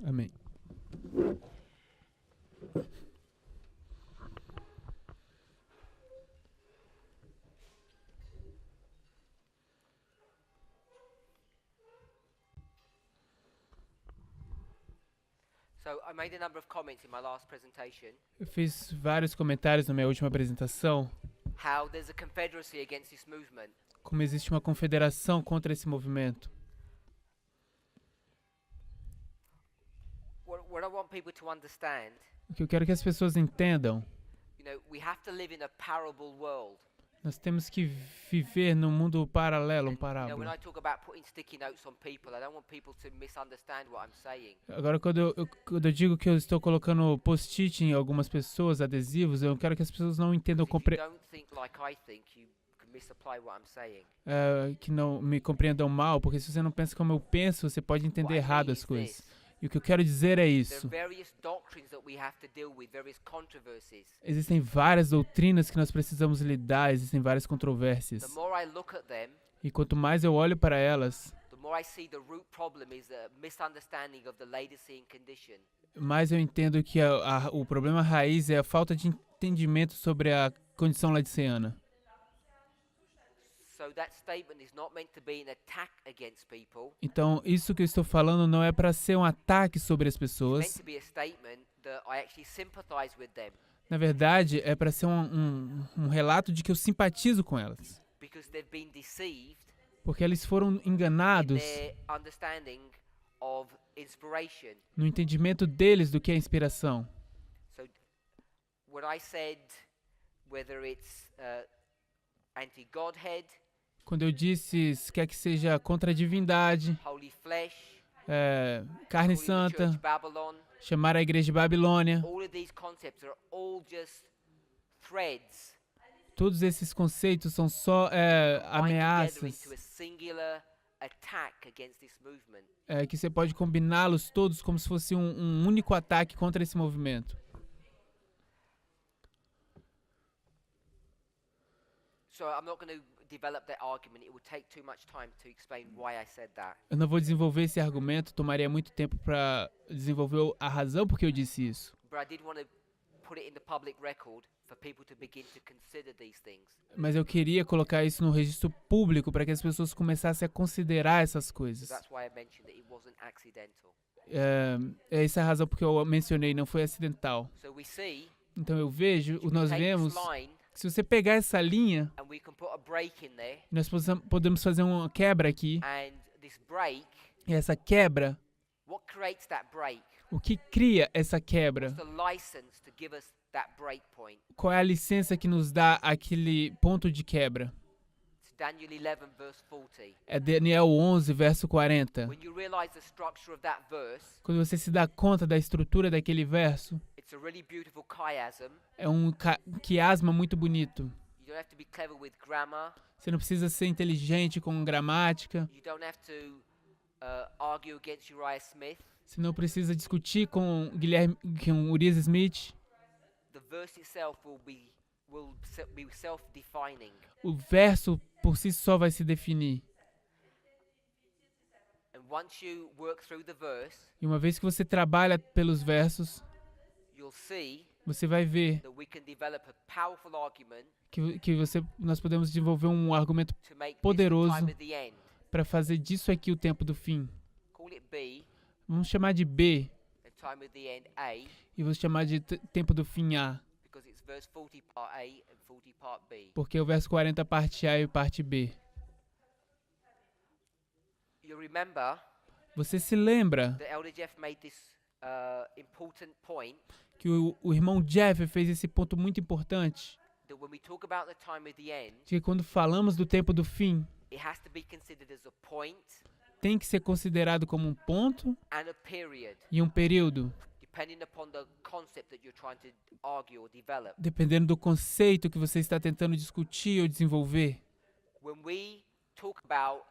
Amém. So I made a number of comments in my last presentation. Eu fiz vários comentários na minha última apresentação, How there's a confederacy against this movement. como existe uma confederação contra esse movimento. What I want people to understand, O que eu quero que as pessoas entendam, we have to live in a parable world. nós temos que viver num mundo paralelo, When parábola. I talk about putting sticky notes on people, I don't want people to misunderstand what I'm saying. Agora, quando eu digo que eu estou colocando post-it em algumas pessoas, adesivos, eu quero que as pessoas não entendam, If you don't think like I think, you can misapply what I'm saying. que não me compreendam mal, porque se você não pensa como eu penso, você pode entender What I errado mean as is coisas. this. E o que eu quero dizer é There isso. are various doctrines that we have to deal with, various controversies. Existem várias doutrinas que nós precisamos lidar, existem várias The controvérsias. more I look at them, E quanto mais eu olho para elas, the more I see the root problem is a misunderstanding of the Laodicean condition. mais eu entendo que o problema raiz é a falta de entendimento sobre a condição laodiceana. So that statement is not meant to be an attack against people. Então, isso que eu estou falando não é para ser um ataque sobre as It's meant pessoas. to be a statement that I actually sympathize with them Na verdade, é para ser um relato de que eu simpatizo com elas. because they've been deceived Porque eles foram in enganados their understanding of inspiration. no entendimento deles do que é inspiração. So what I said, whether it's anti-Godhead, Quando eu disse, quer que seja contra a divindade, holy flesh, carne calling the santa, church Babylon, chamar a igreja de Babilônia, all of these concepts are all just threads todos esses conceitos são só bind together ameaças into a singular attack against this movement. que você pode combiná-los todos como se fosse um único ataque contra esse movimento. So I'm not going to develop that argument. It would take too much time to explain why I said that. Eu não vou desenvolver esse argumento, tomaria muito tempo para desenvolver a razão por que eu disse isso. But I did want to put it in the public record for people to begin to consider these things. Mas eu queria colocar isso no registro público para que as pessoas começassem a considerar essas So coisas. that's why I mentioned that it wasn't accidental. Essa é a razão porque eu mencionei, não foi acidental. So we see, Então eu vejo, we nós take vemos, this line que se você pegar essa linha, and we can put a break in there, nós podemos fazer uma quebra aqui. and this break, E essa quebra, what creates that break? o que cria essa quebra? What's the license to give us that break point? Qual é a licença que nos dá aquele ponto de quebra? It's Daniel 11 verse 40. É Daniel 11, verso 40. When you realize the structure of that verse, Quando você se dá conta da estrutura daquele verso, it's a really beautiful chiasm. é um quiasma muito bonito. You don't have to be clever with grammar. Você não precisa ser inteligente com gramática. You don't have to argue against Uriah Smith. Você não precisa discutir com Uriah Smith. The verse itself will be self-defining. O verso por si só vai se definir. And once you work through the verse, E uma vez que você trabalha pelos versos, you'll see você vai ver that we can develop a powerful argument nós podemos desenvolver um argumento to make this the poderoso time of the end. para fazer disso aqui o tempo do fim. Call it B Vamos chamar de B and time of the end A, e vamos chamar de tempo do fim A, because it's verse 40 part A and 40 part B. porque é o verso 40 parte A e parte B. You remember Você se lembra that Elder Jeff made this important point que o irmão Jeff fez esse ponto muito importante, that when we talk about the time of the end, de que quando falamos do tempo do fim, it has to be considered as a point tem que ser considerado como um ponto and a period, e um período, depending upon the concept that you're trying to argue or develop. dependendo do conceito que você está tentando discutir ou desenvolver. When we talk about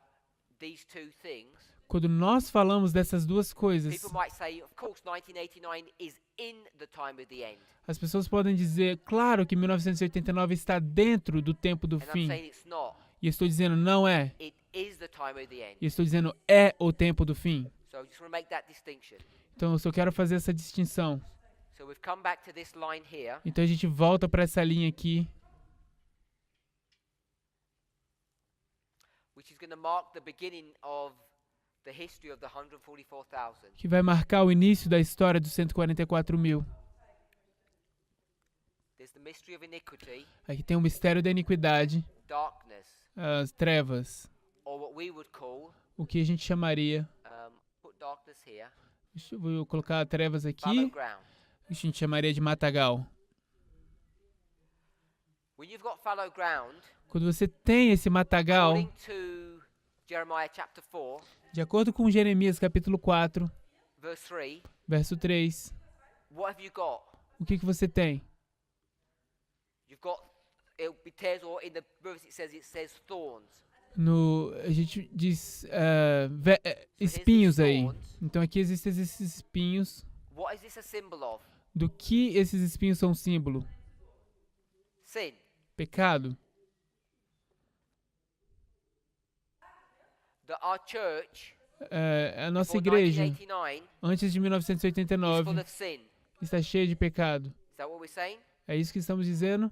these two things, Quando nós falamos dessas duas coisas, people might say, of course, 1989 is in the time of the end. as pessoas podem dizer, claro que 1989 está dentro do tempo do And I'm fim. saying it's not. E eu estou dizendo, não é. It is the time of the end. E eu estou dizendo, é o tempo do fim. So I just want to make that distinction. Então eu só quero fazer essa distinção. So we've come back to this line here. Então a gente volta para essa linha aqui, Which is going to mark the beginning of the history of the 144,000. que vai marcar o início da história dos 144.000. There's the mystery of iniquity, Aqui tem o mistério da iniquidade, darkness, as trevas, or what we would call, o que a gente chamaria, put darkness here, vou colocar trevas fallow aqui, ground. a gente chamaria de matagal. When you've got fallow ground, Quando você tem esse matagal, according to Jeremiah chapter 4, de acordo com Jeremias capítulo 4, verse 3, verso 3, what have you got? o que você tem? You've got, it'll be tares, or in the verse it says thorns. A gente diz these espinhos aí. thorns. Então aqui existem esses espinhos. What is this a symbol of? Do que esses espinhos são símbolo? Sin. Pecado. Our church, A nossa before igreja, 1989, antes de is 1989, full of sin. está cheia de pecado. Is that what we're saying? É isso que estamos dizendo?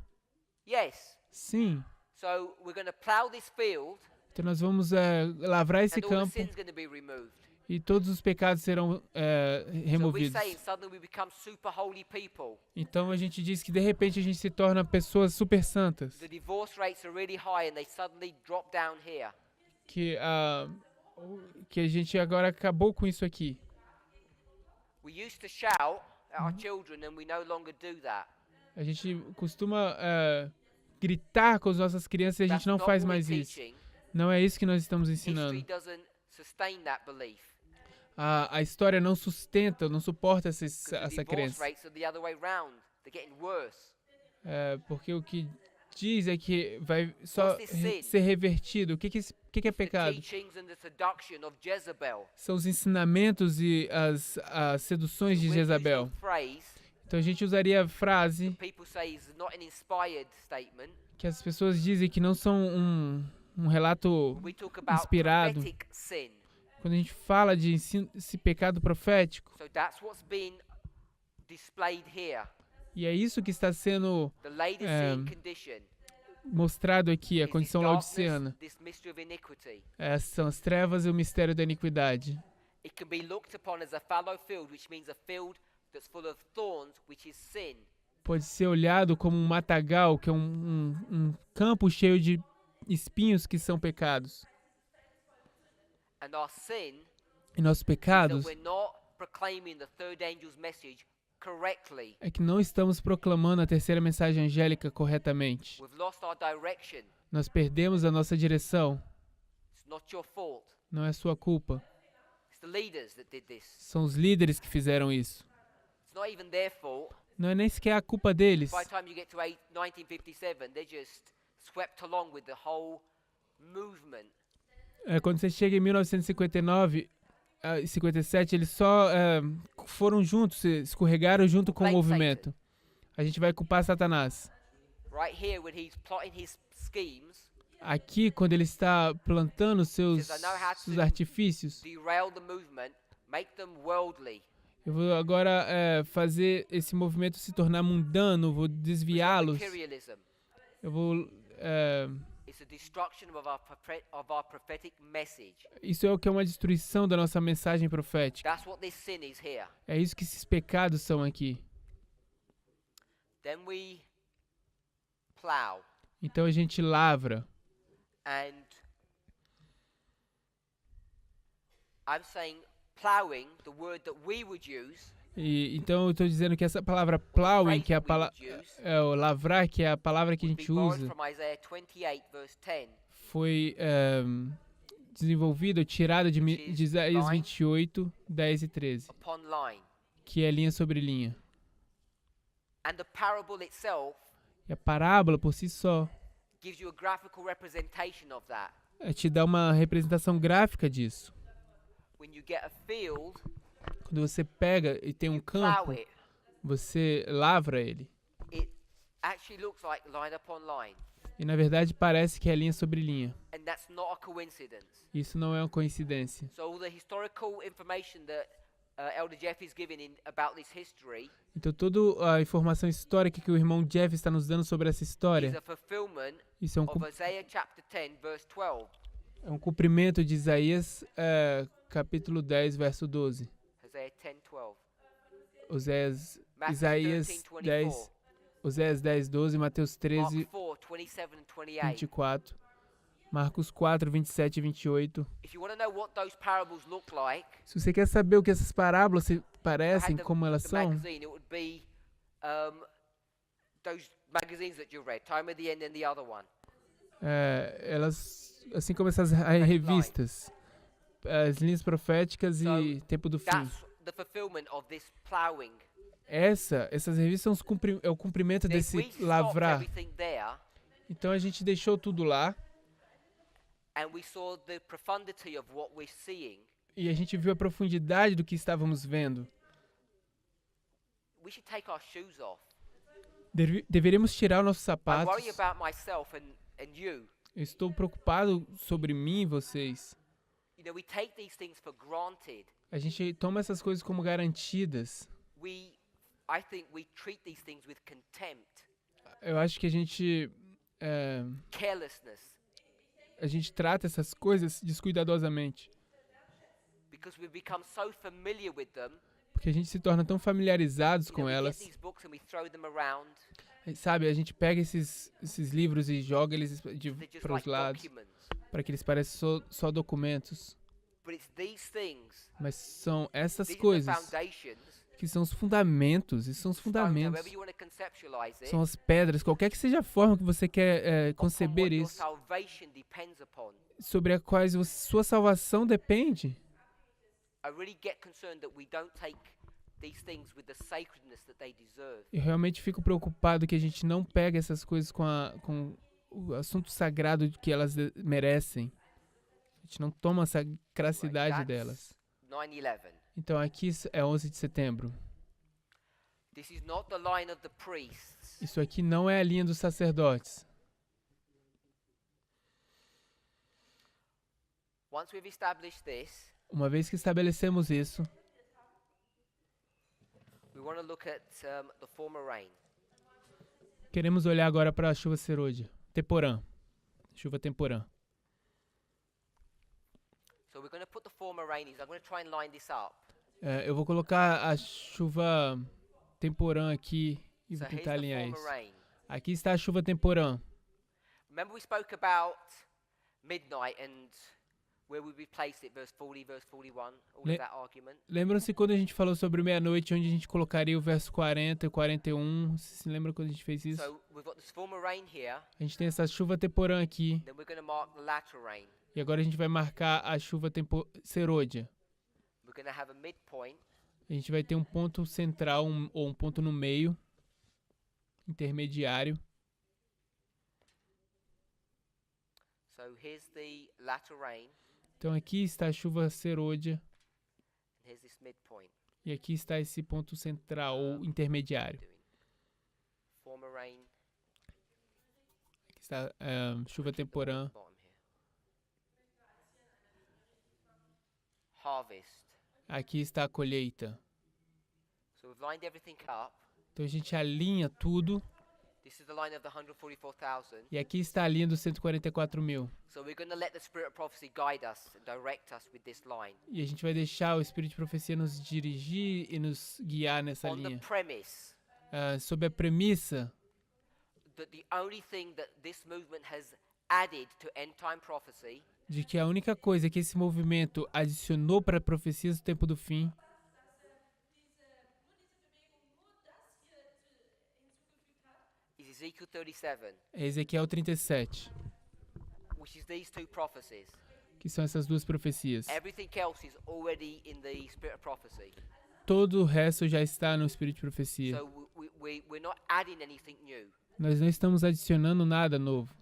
Yes. Sim. So we're going to plow this field, Então nós vamos lavrar esse and all the campo sin's going to be removed. e todos os pecados serão So we're removidos. saying suddenly we become super holy people. Então a gente diz que de repente a gente se torna pessoas super santas. The divorce rates are really high, and they suddenly drop down here. Que a gente agora acabou com isso aqui. We used to shout at our children, and we no longer do that. A gente costuma gritar com as nossas crianças e a That's gente não not faz what we're mais isso. teaching. Não é isso que nós estamos History ensinando. doesn't sustain that belief. A história não sustenta, não suporta 'Cause the essa divorce crença. rates are the other way round. They're getting worse. Porque o que diz é que vai só What's this sin? ser revertido. O que é The pecado? teachings and the seduction of Jezebel. São os ensinamentos e as seduções de We're using Jezabel. a phrase Então a gente usaria a frase people say is not an inspired statement. que as pessoas dizem que não são um relato We talk about inspirado. prophetic sin. Quando a gente fala de esse pecado profético. So that's what's being displayed here. E é isso que está sendo The Laodicean condition mostrado aqui, a is this condição darkness, laodiceana. this mystery of iniquity. Essas são as trevas e o mistério da iniquidade. It can be looked upon as a fallow field, which means a field that's full of thorns, which is sin. Pode ser olhado como um matagal, que é um campo cheio de espinhos que são pecados. And our sin E nossos is that pecados we're not proclaiming the third angel's message correctly. é que não estamos proclamando a terceira mensagem angélica corretamente. We've lost our direction. Nós perdemos a nossa direção. It's not your fault. Não é sua culpa. It's the leaders that did this. São os líderes que fizeram isso. It's not even their fault. Não é nem sequer a culpa deles. By the time you get to 1957, they're just swept along with the whole movement. Quando você chega em 1959 e 57, eles só foram juntos, se escorregaram junto com o Blame movimento. A gente vai culpar Satanás. Right here, when he's plotting his schemes, Aqui, quando ele está plantando seus artifícios, derail the movement, make them worldly. eu vou agora fazer esse movimento se tornar mundano, vou desviá-los. Materialism. Eu vou... It's a destruction of our prophetic message. isso é o que é uma destruição da nossa mensagem profética. That's what this sin is here. É isso que esses pecados são aqui. Then we plow. Então a gente lavra. And I'm saying plowing, the word that we would use, Então eu estou dizendo que essa palavra plowing, que é a palavra... o lavrar, que é a palavra que a would be gente borrowed usa, from Isaiah 28, verse 10. foi desenvolvida, tirada de Isaías 28, 10 e 13, Upon line. que é linha sobre linha. And the parable itself E a parábola, por si só, gives you a graphical representation of that. te dá uma representação gráfica disso. When you get a field, Quando você pega e tem um you plow campo, it. você lavra ele. It actually looks like line upon line. E na verdade parece que é linha sobre linha. And that's not a coincidence. Isso não é uma coincidência. So all the historical information that Elder Jeff is giving about this history Então toda a informação histórica que o irmão Jeff está nos dando sobre essa is história, a fulfillment isso é um, of Isaiah chapter 10 verse 12. é um cumprimento de Isaías capítulo 10, verso 12. Isaiah 10, 12. Isaías Matthew 13, 24. 10, Oséias 10, 12, Mateus Mark 13, 4, 27 and 28. 24, Marcos 4, 27 e 28. If you want to know what those parables look like, Se você quer saber o que essas parábolas se I parecem, had como elas the são, magazine, it would be those magazines that you read, Time of the End and the other one. elas, assim como essas revistas, as linhas proféticas e Tempo do Fim. That's the fulfillment of this plowing. Essas revistas são é o cumprimento Then desse we stopped lavrar. everything there, Então a gente deixou tudo lá and we saw the profundity of what we're seeing. e a gente viu a profundidade do que estávamos vendo. We should take our shoes off. Deveríamos tirar os nossos I sapatos. worry about myself and you. Eu estou preocupado sobre mim e vocês. You know, we take these things for granted. A gente toma essas coisas como garantidas. I think we treat these things with contempt, Eu acho que carelessness, a gente trata essas coisas descuidadosamente. because we've become so familiar with them. Porque a gente se torna tão familiarizados You com know, we get elas. these books and we throw them around. Sabe, a gente pega esses livros e joga eles They're just para os like lados, documents. para que eles pareçam só documentos. But it's these things. Mas são essas These are the coisas foundations. que são os fundamentos. E são os stones, fundamentos. however you want to conceptualize it, São as pedras, qualquer que seja a forma que você quer upon conceber what your isso, salvation depends upon. sobre a quais sua salvação depende. I really get concerned that we don't take these things with the sacredness that they deserve. Eu realmente fico preocupado que a gente não pega essas coisas com o assunto sagrado que elas merecem. A gente não toma a sacracidade Right, delas. that's 9/11. Então aqui é 11 de setembro. This is not the line of the priests. Isso aqui não é a linha dos sacerdotes. Once we've established this, Uma vez que estabelecemos isso, we want to look at the former rain. queremos olhar agora para a chuva serôdia. Temporã. Chuva temporã. So we're going to put the former rain. I'm going to try and line this up. Eu vou colocar a chuva temporã aqui e So vou here's tentar the alinhar former isso. rain. Aqui está a chuva temporã. Remember we spoke about midnight and where we replaced it, verse 40, verse 41, all Le- of that argument. Lembram-se quando a gente falou sobre meia-noite, onde a gente colocaria o verso 40 e 41? Vocês se lembram quando a gente fez isso? So we've got this former rain here, A gente tem essa chuva temporã aqui. then we're going to mark the latter rain. E agora a gente vai marcar a chuva serôdia. We're going to have a midpoint, A gente vai ter um ponto central ou um ponto no meio, intermediário. so here's the latter rain, Então aqui está a chuva serôdia and here's this midpoint. e aqui está esse ponto central ou intermediário. Doing former rain, Aqui está chuva temporã. bottom here. Harvest. Aqui está a colheita. So we've lined everything up. Então a gente alinha tudo. This is the line of the 144,000. E aqui está a linha dos 144 mil. So we're going to let the spirit of prophecy guide us and direct us with this line. E a gente vai deixar o Espírito de Profecia nos dirigir e nos guiar nessa On the linha. premise Sob a premissa that the only thing that this movement has added to end time prophecy de que a única coisa que esse movimento adicionou para profecias do tempo do fim is Ezekiel 37, é Ezequiel 37, which is these two prophecies. que são essas duas profecias. Everything else is already in the spirit of prophecy. Todo o resto já está no Espírito de Profecia. So we're not adding anything new. Nós não estamos adicionando nada novo.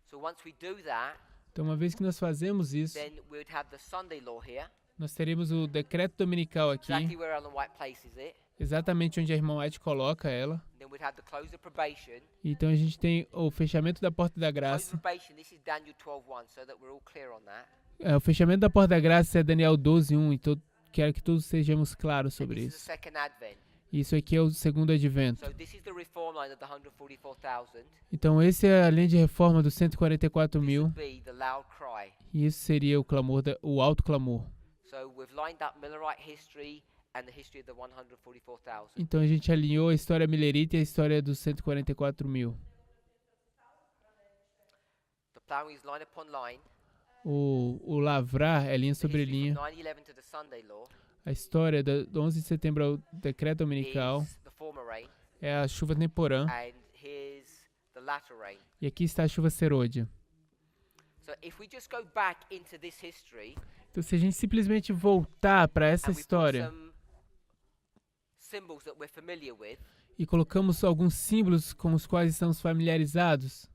So once we do that, Então, uma vez que nós fazemos isso, then we would have the Sunday law here, nós teremos o decreto dominical aqui, exactly where Ellen White places it. exatamente onde a irmã White coloca ela. Then we'd have the close of probation. Então a gente tem o fechamento da porta da Close graça. of probation, this is Daniel 12:1, so that we're all clear on that. O fechamento da porta da graça é Daniel 12:1, então quero que todos sejamos claros And sobre this is the isso. second advent. Isso aqui é o segundo advento. So this is the reform line of the 144,000. Então esse é a linha de reforma dos 144 This mil, would be the loud cry. e isso seria o clamor, o alto clamor. So we've lined up Millerite history and the history of the 144,000. Então a gente alinhou a história milerita e a história dos 144 mil. The plowing is line upon line. O lavrar é linha The sobre history linha. from 9/11 to the Sunday law A história do 11 de setembro ao decreto dominical is the former rain, é a chuva temporã. and here's the latter rain. E aqui está a chuva serôdia. So if we just go back into this history Então se a gente simplesmente voltar para essa and we put história some symbols that we're familiar with, e colocamos alguns símbolos com os quais estamos familiarizados,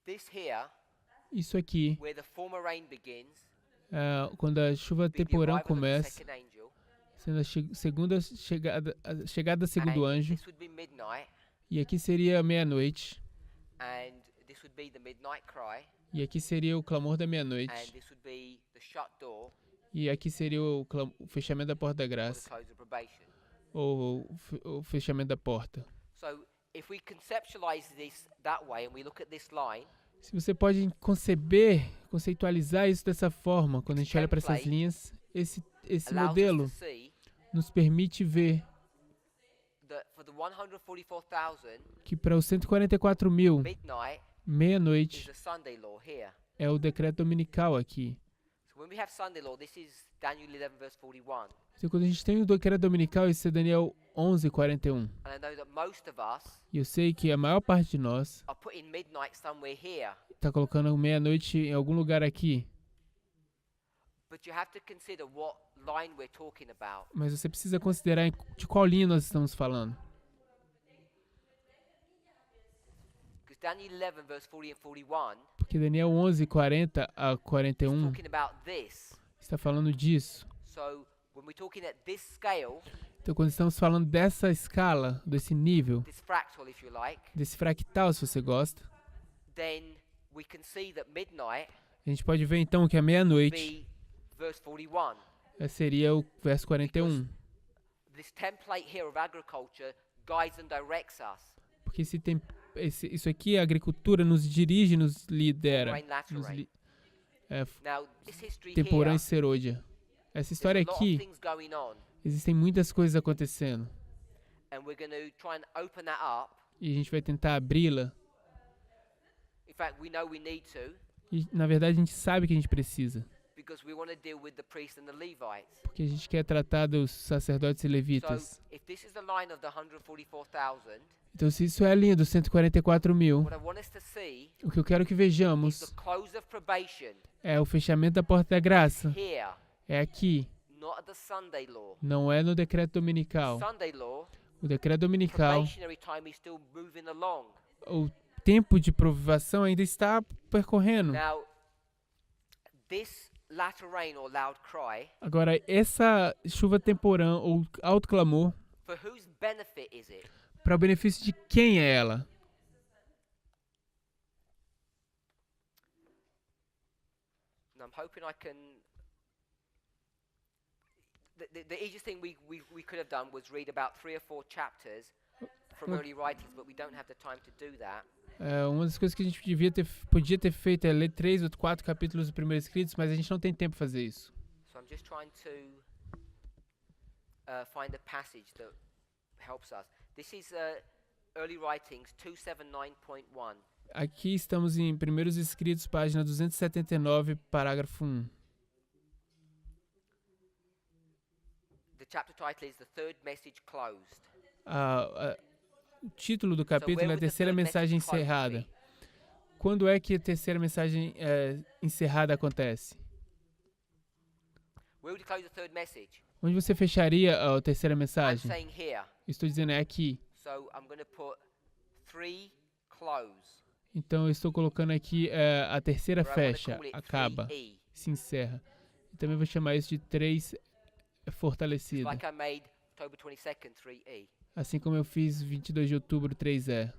this here, isso aqui, where the former rain begins, quando a chuva be the temporã arrival of the começa, second angel, sendo a chegada do segundo and anjo, this would be midnight, e aqui seria meia-noite, and this would be the midnight cry, e aqui seria o clamor da and meia-noite, this would be the shut door e aqui seria o fechamento da porta da or the graça, close of probation. ou o fechamento da porta. So if we conceptualize this that way and we look at this line, Se você pode conceitualizar isso dessa forma, quando a gente olha para essas linhas, esse allows modelo us to see nos permite ver that for the 144,000, que para os 144 mil, midnight is meia-noite the Sunday law here. é o decreto dominical aqui. So when we have Sunday law, this is Daniel 11 verse 41. Então, quando a gente tem o decreto dominical, isso é Daniel 11:41. And I know that most of us E eu sei que a maior parte de nós are putting midnight somewhere here. está colocando meia-noite em algum lugar aqui. But you have to consider what line we're talking about. Mas você precisa considerar de qual linha nós estamos falando. Because Daniel 11 verse 40 and 41 Porque Daniel 11:40 a is 41 talking about this. está falando disso. So when we're talking at this scale, Então, quando estamos falando dessa escala, desse nível, this fractal if you like, desse fractal, se você gosta, then we can see that midnight a gente pode ver então que a meia-noite be verse 41. seria o verso 41. This template here of agriculture guides and directs us. Porque isso aqui, a agricultura, nos dirige, nos lidera. Rain, latter Nos rain. é, Now, this history temporã here, e serôdia. Essa história there's a lot of aqui, things going on, existem muitas coisas acontecendo. and we're going to try and open that up. E a gente vai tentar abri-la. In fact, we know we need to, E, na verdade, a gente sabe que a gente precisa. because we want to deal with the priests and the Levites. Porque a gente quer tratar dos sacerdotes e levitas. So, if this is the line of the 144,000, Então, se isso é a linha dos 144 mil, what I want us to see o que eu quero que is vejamos the close of probation é o fechamento da porta da graça. here, É aqui, not at the Sunday law. não é no decreto dominical. Sunday law, O decreto dominical, probationary time is still moving along. o tempo de provação ainda está percorrendo. Now, this latter rain or loud cry, Agora, essa chuva temporã ou alto clamor, for whose benefit is it? para o benefício de quem é ela? And I'm hoping I can. The easiest thing we could have done was read about 3 or 4 chapters from early writings, but we don't have the time to do that. Uma das coisas que a gente podia ter feito é ler 3 ou 4 capítulos dos primeiros escritos, mas a gente não tem tempo para fazer isso. So I'm just trying to find a passage that helps us. This is early writings 279.1. Aqui estamos em Primeiros Escritos, página 279, parágrafo 1. The chapter title is The Third Message Closed. O título do capítulo é a terceira mensagem encerrada. Quando é que a terceira mensagem encerrada acontece? Where would you close the third message? Onde você fecharia a terceira I'm mensagem? saying here. Estou dizendo é aqui. So I'm going to put 3 close. Então eu estou colocando aqui a terceira or I wanna fecha, call it acaba, 3E. se encerra. E também vou chamar isso de 3 It's fortalecida. like I made October 22nd 3E. Assim como eu fiz 22 de outubro 3E.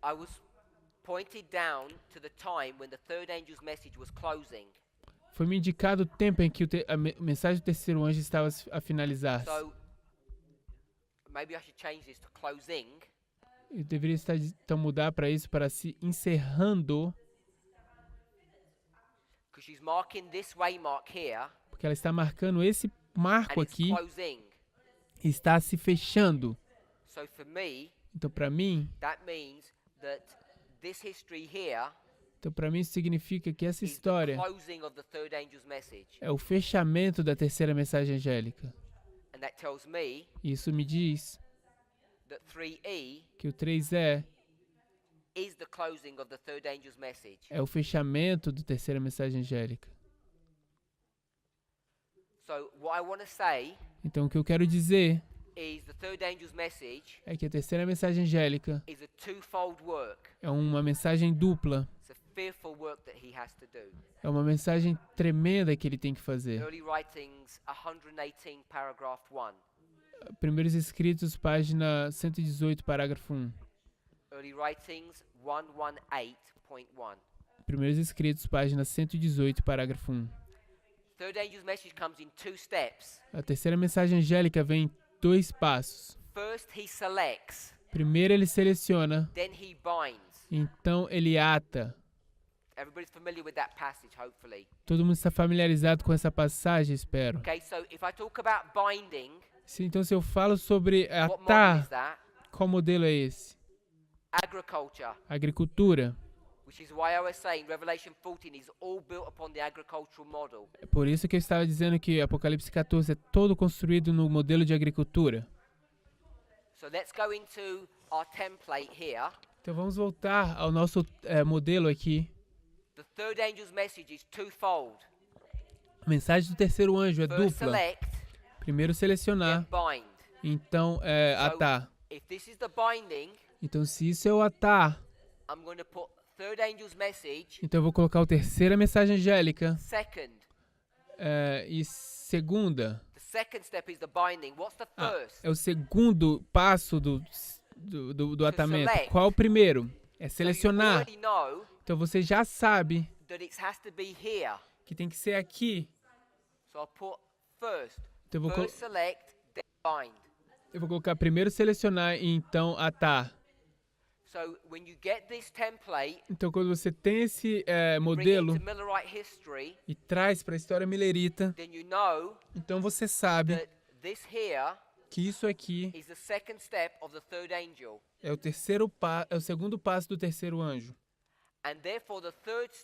I was pointed down to the time when the third angel's message was closing. Foi-me indicado o tempo em que a mensagem do terceiro anjo estava a finalizar. So maybe I should change this to closing. Eu deveria então mudar para isso, para se encerrando, Because she's marking this waymark here, porque ela está marcando esse and marco it's aqui closing. e está se fechando. So for me, Então para mim, that means that this history here isso significa que essa is the história closing of the third angel's message. é o fechamento da terceira mensagem angélica. And that tells me Isso me diz that 3E que o 3E is the closing of the third angel's message. é o fechamento da terceira mensagem angélica. So what I want to say Então o que eu quero dizer is the third angel's message é que a terceira mensagem angélica is a twofold work. é uma mensagem dupla. It's a fearful work that he has to do. É uma mensagem tremenda que ele tem que fazer. Early Writings 118 paragraph 1. Primeiros Escritos, página 118, parágrafo 1. Early Writings 118.1. Primeiros Escritos, página 118, parágrafo 1. Third angel's message comes in two steps. A terceira mensagem angélica vem em 2 passos. First he selects, Primeiro ele seleciona, then he binds. então ele ata. Everybody's familiar with that passage, hopefully. Todo mundo está familiarizado com essa passagem, espero. Okay, so if I talk about binding, Então se eu falo sobre what model atar, is that? qual modelo é esse? Agriculture, Agricultura. which is why I was saying Revelation 14 is all built upon the agricultural model. É por isso que eu estava dizendo que Apocalipse 14 é todo construído no modelo de agricultura. So let's go into our template here. Então vamos voltar ao nosso modelo aqui. The third angel's message is twofold. A mensagem do terceiro anjo é First dupla. select, Primeiro then selecionar, bind. então atar. If this is the binding, Então se isso é o atar, I'm going to put third angel's message então eu vou colocar a terceira mensagem angélica second. e segunda. The second step is the binding. What's the first? É o segundo passo do atamento. select. Qual é o primeiro? É So you selecionar. already know Então você já sabe that it has to be here. que tem que ser aqui. So I'll put first. Então eu vou, First select, then bind. eu vou colocar primeiro selecionar e então atar. So when you get this template, Então quando você tem esse bring it modelo into Millerite history, e traz para a história milerita, then you know então você sabe that this here que isso aqui is the second step of the third angel. é o segundo passo do terceiro anjo. And therefore the first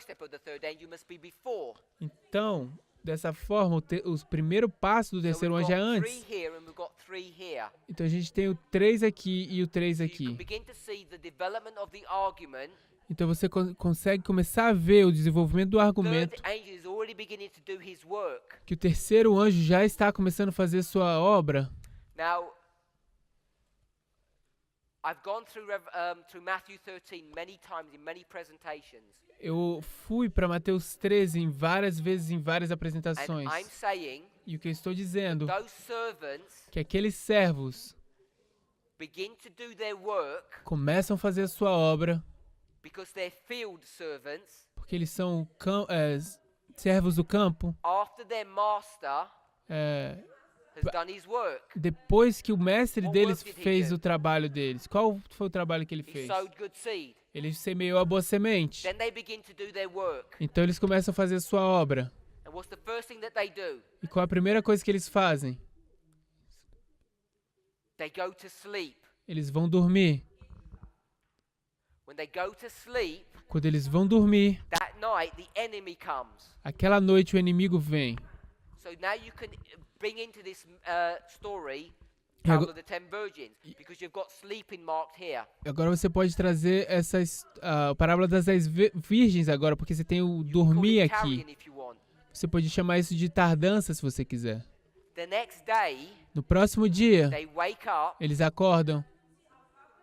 step of the third angel must be before. Então, dessa forma, o primeiro passo do So terceiro we've anjo é got antes. 3 here and we've got 3 here. Então a gente tem o 3 aqui e o 3 So you can aqui. begin to see the development of the argument. Então você consegue começar a ver o desenvolvimento do Third argumento, angel is already beginning to do his work. que o terceiro anjo já está começando a fazer sua obra. Now, I've gone through Matthew 13 many times in many presentations. Eu fui para Mateus 13 várias vezes em várias And apresentações. I'm saying E o que eu estou dizendo those servants que aqueles servos begin to do their work começam a fazer a sua obra because they're field servants porque eles são servos do campo after their master has done his work. depois que o mestre What deles work did he fez do? o trabalho deles. Qual foi o trabalho que ele He fez? sowed good seed. Ele semeou a boa semente. Then they begin to do their work. Então eles começam a fazer a sua obra. And what's the first thing that they do? E qual a primeira coisa que eles fazem? They go to sleep. Eles vão dormir. When they go to sleep, Quando eles vão dormir, that night the enemy comes. aquela noite o inimigo vem. So now you can bring into this story E ago- Parable of the 10 Virgins, because you've got sleeping marked here. Agora você pode trazer a parábola das 10 virgens agora, porque você tem o Call dormir it aqui. carrion if you want. Você pode chamar isso de tardança se você quiser. The next day, No próximo dia, they wake up eles acordam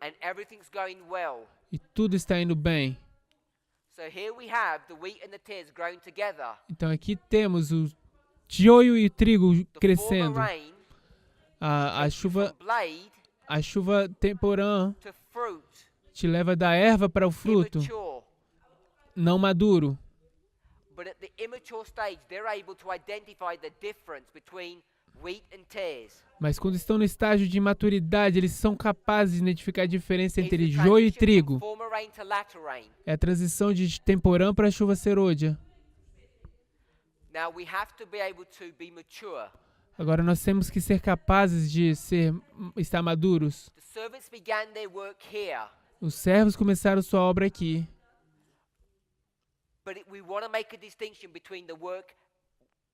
and everything's going well. e tudo está indo bem. So here we have the wheat and the tares growing together. Então aqui temos o joio e o trigo The crescendo. former rain A takes you chuva, from blade a chuva temporã to fruit, te leva da erva para o fruto immature. não maduro. But at the immature stage, they're able to identify the difference between wheat and tares. Mas quando estão no estágio de maturidade, eles são capazes de identificar a diferença It's entre the joio e transition trigo. from former rain to latter rain. É a transição de temporã para chuva serôdia. Now we have to be able to be mature. Agora nós temos que ser capazes de estar maduros. The servants began their work here, Os servos começaram sua obra aqui. but we want to make a distinction between the work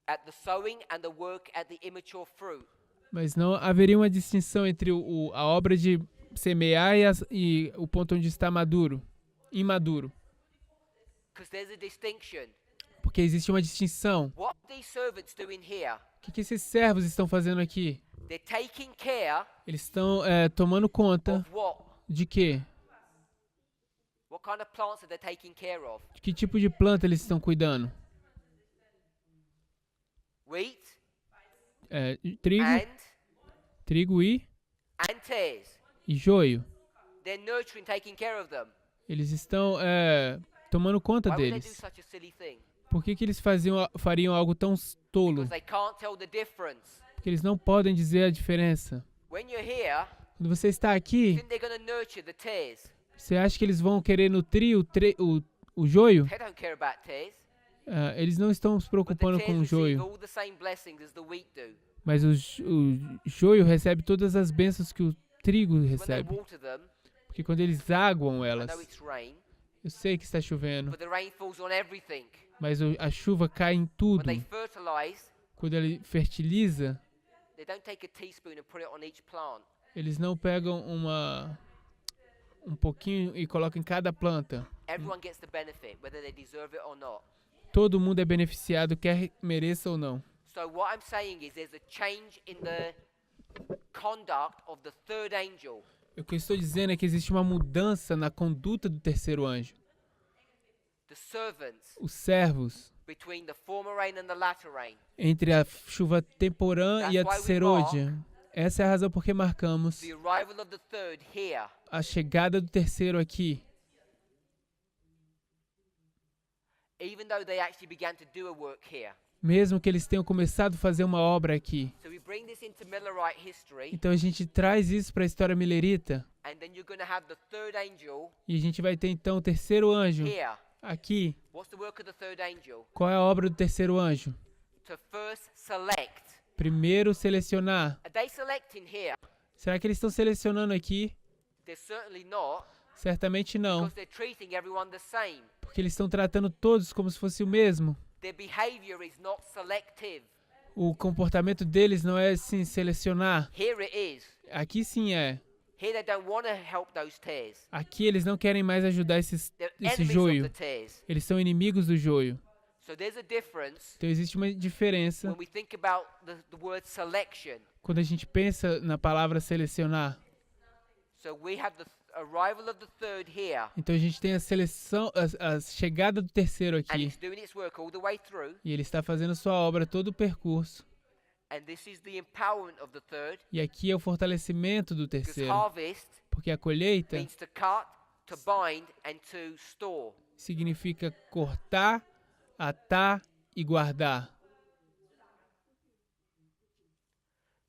at the sowing and the work at the immature fruit. Mas não haveria uma distinção entre a obra de semear e o ponto onde está maduro, imaduro. Because there's a distinction. Porque existe uma distinção. What are these servants doing here? O que esses servos estão fazendo aqui? They're taking care Eles estão tomando conta of what? de quê? What kind of plants are they taking care of? De que tipo de planta eles estão cuidando? Wheat Trigo, and trigo e tares. joio. They're nurturing, taking care of them. Eles estão tomando conta Why would they do deles. such a silly thing? Por que eles fariam algo tão tolo? Because they can't tell the difference. Porque eles não podem dizer a diferença. When you're here, Quando você está you aqui, think they're going to nurture the tares. você acha que eles vão querer nutrir o joio? They don't care about tares. Eles não estão se But the preocupando com tares o receive joio. all the same blessings as the wheat do. Mas o joio recebe todas as bênçãos que o trigo When they recebe. water them, Porque quando eles aguam I elas, know it's rain, eu sei que está chovendo, but the rain falls on everything. mas a chuva cai em When tudo. they fertilize, Quando ele fertiliza, they don't take a teaspoon and put it on each plant. eles não pegam um pouquinho e colocam em cada planta. Everyone gets the benefit, whether they deserve it or not. Todo mundo é beneficiado, quer mereça ou não. So what I'm saying is there's a change in the conduct of the third angel. O que eu estou dizendo é que existe uma mudança na conduta do terceiro anjo. The servants Os servos, between the former rain and the latter rain. entre a chuva temporã e a That's why we serôdia. Essa é a razão por que marcamos The arrival of the third here. a chegada do terceiro aqui. Even though they actually began to do a work here. Mesmo que eles tenham começado a fazer uma obra aqui. So we bring this into Millerite history, Então a gente traz isso para a história milerita. and then you're going to have the third angel E a gente vai ter então o terceiro anjo here. aqui. What's the work of the third angel? Qual é a obra do terceiro anjo? To first select. Primeiro selecionar. Are they selecting here? Será que eles estão selecionando aqui? They're certainly not, Certamente não. because they're treating everyone the same. Porque eles estão tratando todos como se fosse o mesmo. Their behavior is not selective. O comportamento deles não é assim selecionar. Here it is. Aqui sim é. Here they don't want to help those tares. Aqui eles não querem mais ajudar They're esse enemies of joio. the tares. Eles são inimigos do joio. So there's a difference Então existe uma diferença when we think about the word selection. quando a gente pensa na palavra selecionar. So we have the arrival of the third here, Então a gente tem a seleção, a chegada do terceiro and aqui. it's doing its work all the way through. E ele está fazendo sua obra todo o percurso. And this is the empowerment of the third, E aqui é o fortalecimento do because terceiro. harvest Porque a colheita means to cut, to bind, and to store. significa cortar, atar e guardar.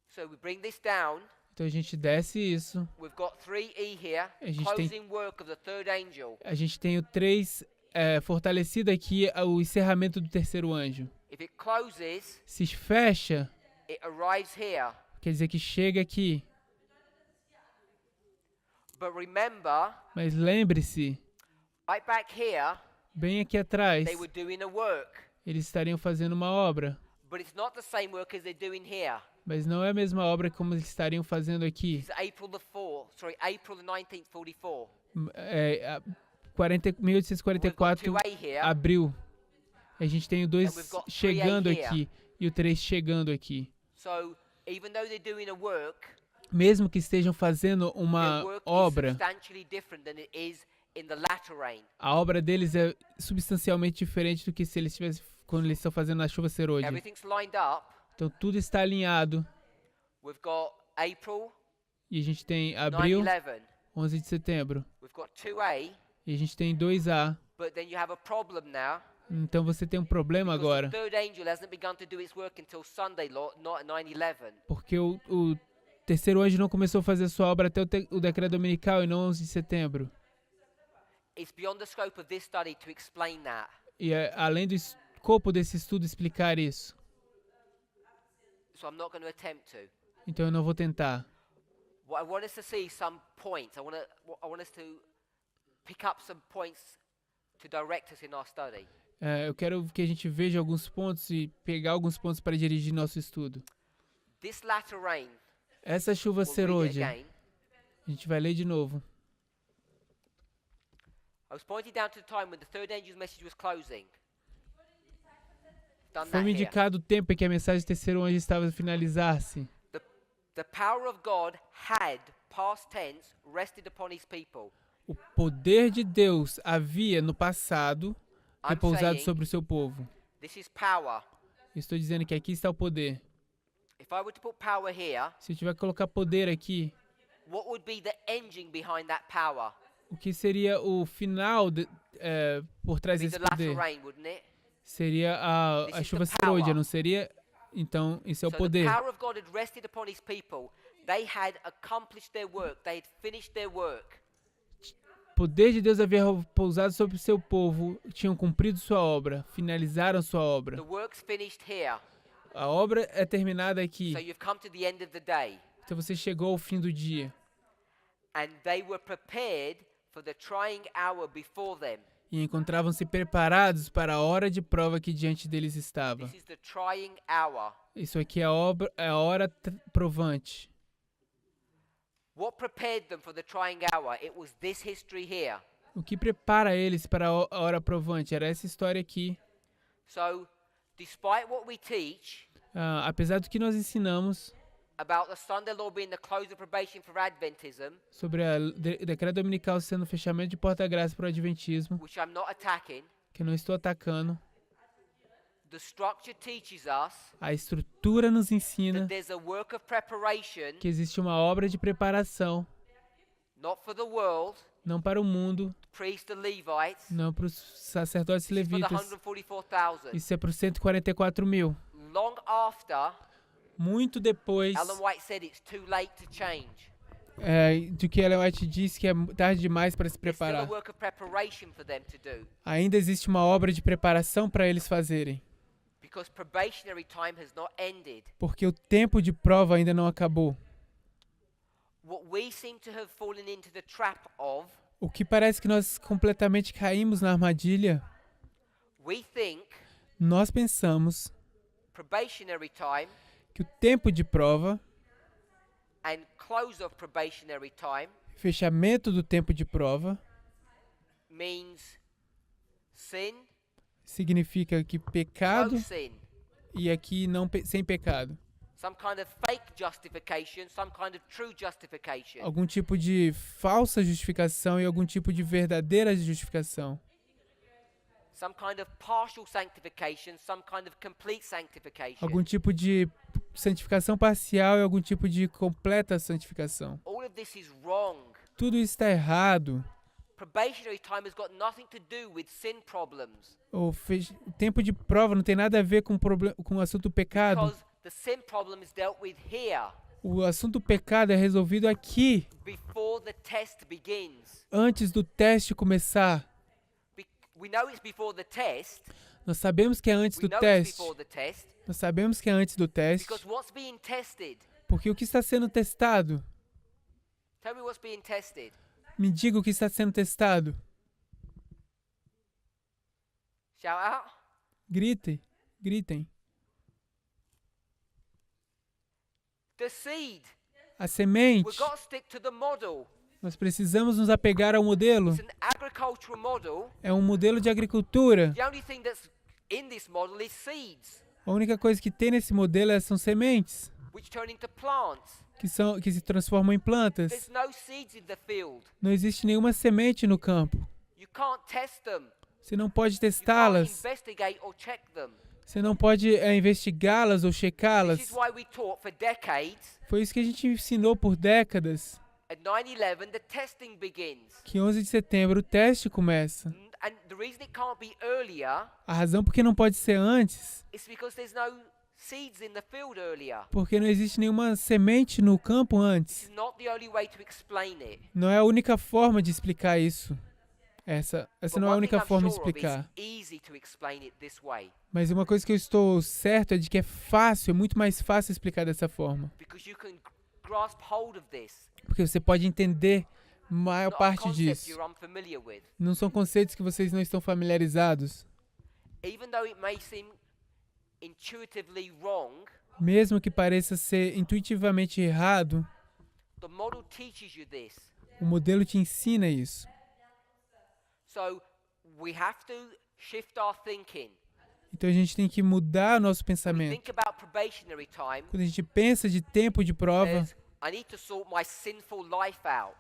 So we bring this down. Então a gente desce isso. We've got 3E here, A gente tem- closing work of the third angel. A gente tem o 3 fortalecido aqui, o encerramento do terceiro anjo. If it closes, Se fecha, it arrives here. quer dizer que chega aqui. But remember, Mas lembre-se, right back here, bem aqui atrás, they were doing a work. eles estariam fazendo uma obra. But it's not the same work as they're doing here. Mas não é a mesma obra como eles estariam fazendo aqui. It's April the 19th, 44. 1844, We've got 2A here. abril. A gente tem o And 2 we've got 3A chegando here. aqui e o 3 chegando aqui. So even though they're doing a work, mesmo que estejam fazendo Their uma work is obra, substantially different than it is in the latter rain. a obra deles é substancialmente diferente do que se eles tivessem quando eles estão fazendo na chuva serôdia. Everything's lined up. Então tudo está alinhado We've got April e a gente tem abril, 9/11. 11 de setembro, We've got 2A, e a gente tem 2A. but then you have a problem now. Então você tem um problema Because agora, the third angel hasn't begun to do its work until Sunday, not 9/11. porque o terceiro anjo não começou a fazer sua obra até o decreto dominical e não 11 de setembro. It's beyond the scope of this study to explain that. E além do escopo desse estudo explicar isso, So I'm not going to attempt to. então eu não vou tentar. What I want us to see some points. I want us to pick up some points to direct us in our study. Eu quero que a gente veja alguns pontos e pegar alguns pontos para dirigir nosso estudo. This latter rain, Essa chuva we'll read it serôdia, again. a gente vai ler de novo. I was pointing down to the time when the third angel's message was closing. Done Foi-me that here. indicado o tempo em que a mensagem do terceiro anjo estava a finalizar-se. The power of God had, past tense, rested upon his people. O poder de Deus havia no passado I'm repousado saying sobre o seu povo. this is power. Eu estou dizendo que aqui está o poder. If I were to put power here, Se eu tiver que colocar poder aqui, what would be the engine behind that power? o que seria o final por trás It'd desse be the latter poder? rain, wouldn't it? Seria This a is chuva the power. serôdia, não seria? Então, esse é o So poder. the power of God had rested upon his people. They had accomplished their work. They had finished their work. O poder de Deus havia repousado sobre o seu povo, tinham cumprido sua obra, finalizaram sua obra. The work's finished here. A obra é terminada aqui. So you've come to the end of the day. Então você chegou ao fim do dia. And they were prepared for the trying hour before them. E encontravam-se preparados para a hora de prova que diante deles estava. This is the trying hour. Isso aqui é a hora provante. What prepared them for the trying hour? It was this history here. O que prepara eles para a hora provante era essa história aqui. So, despite what we teach Apesar do que nós ensinamos about the Sunday law being the close of probation for Adventism, sobre o decreto dominical sendo o fechamento de porta-graça para o adventismo, which I'm not attacking, que eu não estou atacando, the structure teaches us a estrutura nos that ensina there's a work of preparation, que existe uma obra de preparação, not for the world, não para o mundo, priests and Levites, não para os sacerdotes e this is for the levitas. 144,000. Isso é para os 144 mil. Long after, Muito depois Ellen White said it's too late to change. do que Ellen White disse que é tarde demais para se There's still a preparar. work of preparation for them to do, Ainda existe uma obra de preparação para eles fazerem, because probationary time has not ended. porque o tempo de prova ainda não acabou. What we seem to have fallen into the trap of, O que parece que nós completamente caímos na armadilha, we think nós pensamos probationary time que o tempo de prova, and close of probationary time fechamento do tempo de prova, means sin, significa que pecado no sin. e aqui não sem pecado. Some kind of fake justification, some kind of true justification. Algum tipo de falsa justificação e algum tipo de verdadeira justificação. Some kind of partial sanctification, some kind of complete sanctification. Algum tipo de santificação parcial e algum tipo de completa santificação. All of this is wrong. Tudo isso está errado. Probationary time has got nothing to do with sin problems, O tempo de prova não tem nada a ver com o assunto pecado. because the sin problem is dealt with here O assunto pecado é resolvido aqui, before the test begins. antes do teste começar. We know it's before the test. Nós sabemos que é antes We do know it's teste. before the test Nós sabemos que é antes do teste, because what's being tested? porque o que está sendo testado? Tell me what's being tested. Me diga o que está sendo testado. Shout out. Gritem, gritem. The seed. A semente. We've got to stick to the model. Nós precisamos nos apegar ao modelo. It's an agricultural model. É um modelo de agricultura. The only thing that's in this model is seeds, A única coisa que tem nesse modelo são sementes, which turn into plants. que se transformam em plantas. There's no seeds in the field. Não existe nenhuma semente no campo. You can't test them. Você não pode You can't testá-las. investigate or check them. Você não pode investigá-las ou This is checá-las. why we taught for decades. Foi isso que a gente ensinou por décadas. At 9/11, the testing begins. Que 11 de setembro o teste começa. And the reason it can't be earlier A razão por que não pode ser antes, is because there's no seeds in the field earlier. porque não existe nenhuma semente no campo This antes. is not the only way to explain it. Não é a única forma de explicar isso. Essa But não é a one thing única I'm forma de sure of, explicar. it's easy to explain it this way. Mas uma coisa que eu estou certo é de que é fácil, é muito mais fácil explicar dessa forma. Because you can grasp hold of this. Porque você pode entender a maior Not a parte concept disso. you're unfamiliar with. Não são conceitos que vocês não estão familiarizados. Even though it may seem intuitively wrong, Mesmo que pareça ser intuitivamente errado, the model teaches you this. o modelo te ensina isso. So we have to shift our thinking. Então a gente tem que mudar nosso We pensamento. think about probationary time Quando a gente pensa de tempo de prova, as I need to sort my sinful life out.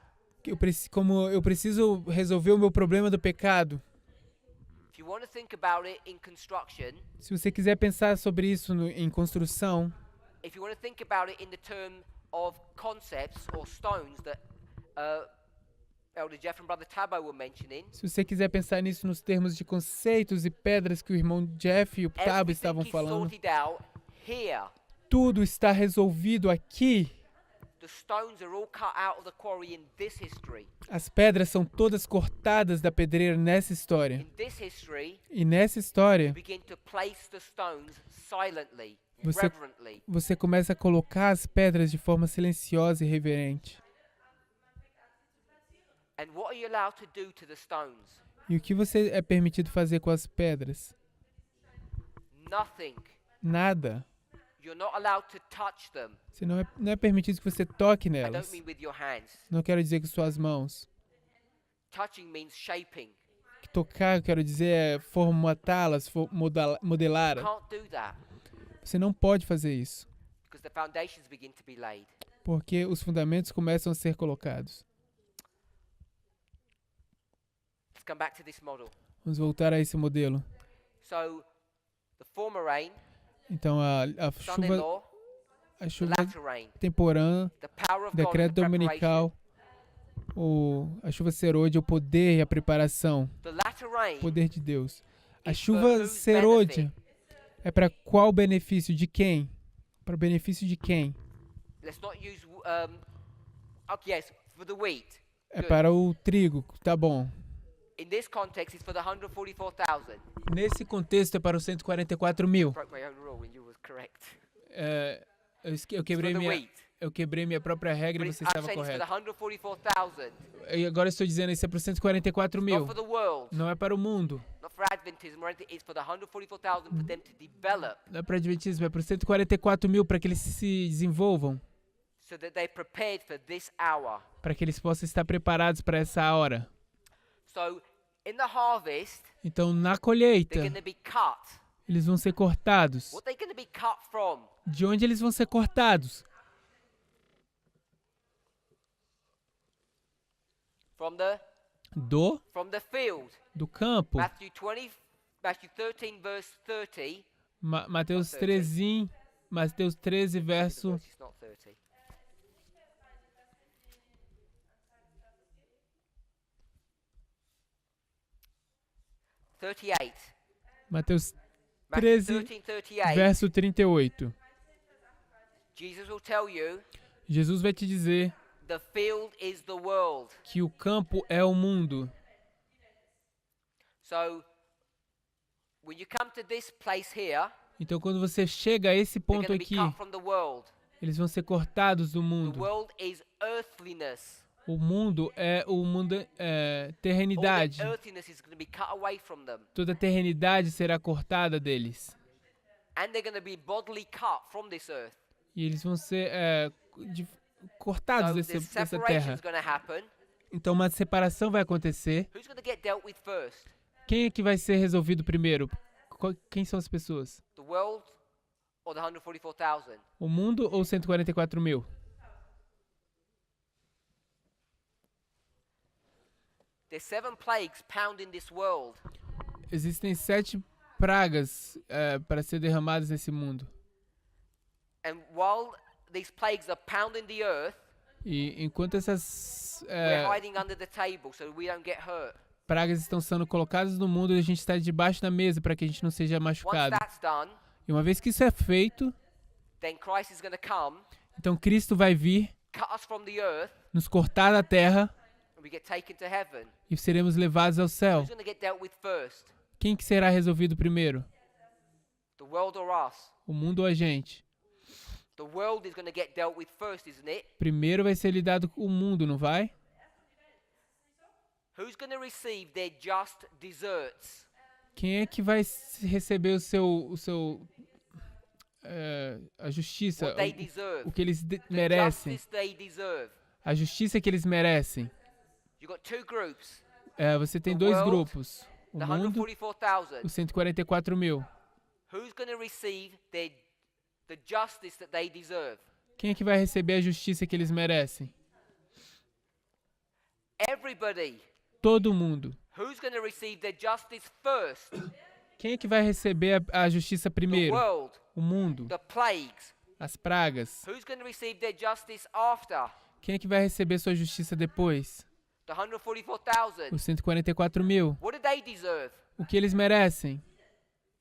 como eu preciso resolver o meu problema do pecado. If you want to think about it in construction, Se você quiser pensar sobre isso em construção, if you want to think about it in the term of concepts or stones that Elder Jeff and Brother Tabo were mentioning, se você quiser pensar nisso nos termos de conceitos e pedras que o irmão Jeff e o Tabo estavam everything is falando, sorted out here. tudo está resolvido aqui. The stones are all cut out of the quarry in this history. As pedras são todas cortadas da pedreira nessa história. In this history, E nessa história, begin to place the stones silently, Você- reverently. você começa a colocar as pedras de forma silenciosa e reverente. And what are you allowed to do to the stones? E o que você é permitido fazer com as pedras? Nothing. Nada. You're not allowed to touch them. Você não é permitido que você toque I don't nelas. mean with your hands. Não quero dizer com suas mãos. Touching means shaping. Que tocar, eu quero dizer, é formatá-las, modelar. Can't do that Você não pode fazer isso, because the foundations begin to be laid. porque os fundamentos começam a ser colocados. Let's come back to this model. Vamos voltar a esse modelo. So, the former rain, Então, a son-in-law, the chuva latter rain, temporã, the power of God, and decreto the preparation. dominical, a chuva serôdia, o poder e a preparação, The latter rain o poder de Deus. A is for chuva whose serôdia benefit? é para qual benefício? De quem? Para o benefício de quem? Let's not use. Okay, yes, for the wheat. É Good. para o trigo, tá bom. In this context, it's for the 144,000. Nesse contexto é para os 144 mil. Broke my own rule and you was correct. Eu It's for quebrei the minha, wheat. eu quebrei minha própria regra But e você I'm estava saying it's for the correto. 144,000. E agora estou dizendo isso é para os 144 Not mil. for the world. Não é para o mundo. Not for Adventism or anything. It's for the 144,000 for them to develop Não é para o Adventismo, é para os 144 mil para que eles se desenvolvam. so that they're prepared for this hour. Para que eles possam estar preparados para essa hora. So, in the harvest, Então, na they're colheita, going to be cut. eles vão ser cortados. What are they going to be cut from? De onde eles vão ser cortados? From the field. Do campo. Matthew 13, verse 30. Mateus 30. 13, Mateus 13, verso It's not 30. Mateus Matthew 13, 13:38. verso 38. Jesus will tell you, Jesus vai te dizer the field is the world. que o campo é o mundo. So, when you come to this place here, Então, quando você chega a esse they're ponto going to be aqui, cut from the world. eles vão ser cortados do The mundo. world is earthliness. O mundo é All terrenidade. the earthliness is going to be cut away from them. Toda a terrenidade será cortada deles. And they're going to be bodily cut from this earth. E eles vão ser cortados So, this dessa separation terra. is going to happen. Então, uma separação vai acontecer. Who's going to get dealt with first? Quem é que vai ser resolvido primeiro? Quem são as pessoas? The world or the 144,000? O mundo ou 144 mil? There's 7 plagues pounding this world. Existem 7 pragas para ser derramadas nesse mundo. And while these plagues are pounding the earth, E enquanto essas we're hiding under the table so we don't get hurt. pragas estão sendo colocadas no mundo, a gente está debaixo da mesa para que a gente não seja Once machucado. that's done, E uma vez que isso é feito, then Christ is going to come, então Cristo vai vir, cut us from the earth, nos cortar da terra and we get taken to heaven. e seremos levados ao céu. Who's going to get dealt with first? Quem que será resolvido primeiro? The world or us? O mundo ou a gente? The world is going to get dealt with first, isn't it? Primeiro vai ser lidado com o mundo, não vai? Who's going to receive their just desserts? Quem é que vai receber a justiça, What they deserve. o que eles The merecem, justice they deserve. a justiça que eles merecem? You've got 2 groups. Você tem The 2 world, grupos, o The mundo, 144,000. os 144 mil. Who's going to receive the justice that they deserve? Quem é que vai receber a justiça que eles merecem? Everybody. Todo mundo. Who's going to receive their justice first? Quem é que vai receber a justiça The primeiro? world, O mundo, the plagues. as pragas. Who's going to receive their justice after? Quem é que vai receber sua justiça depois? The 144,000. Os 144 mil. What do they deserve? O que eles merecem?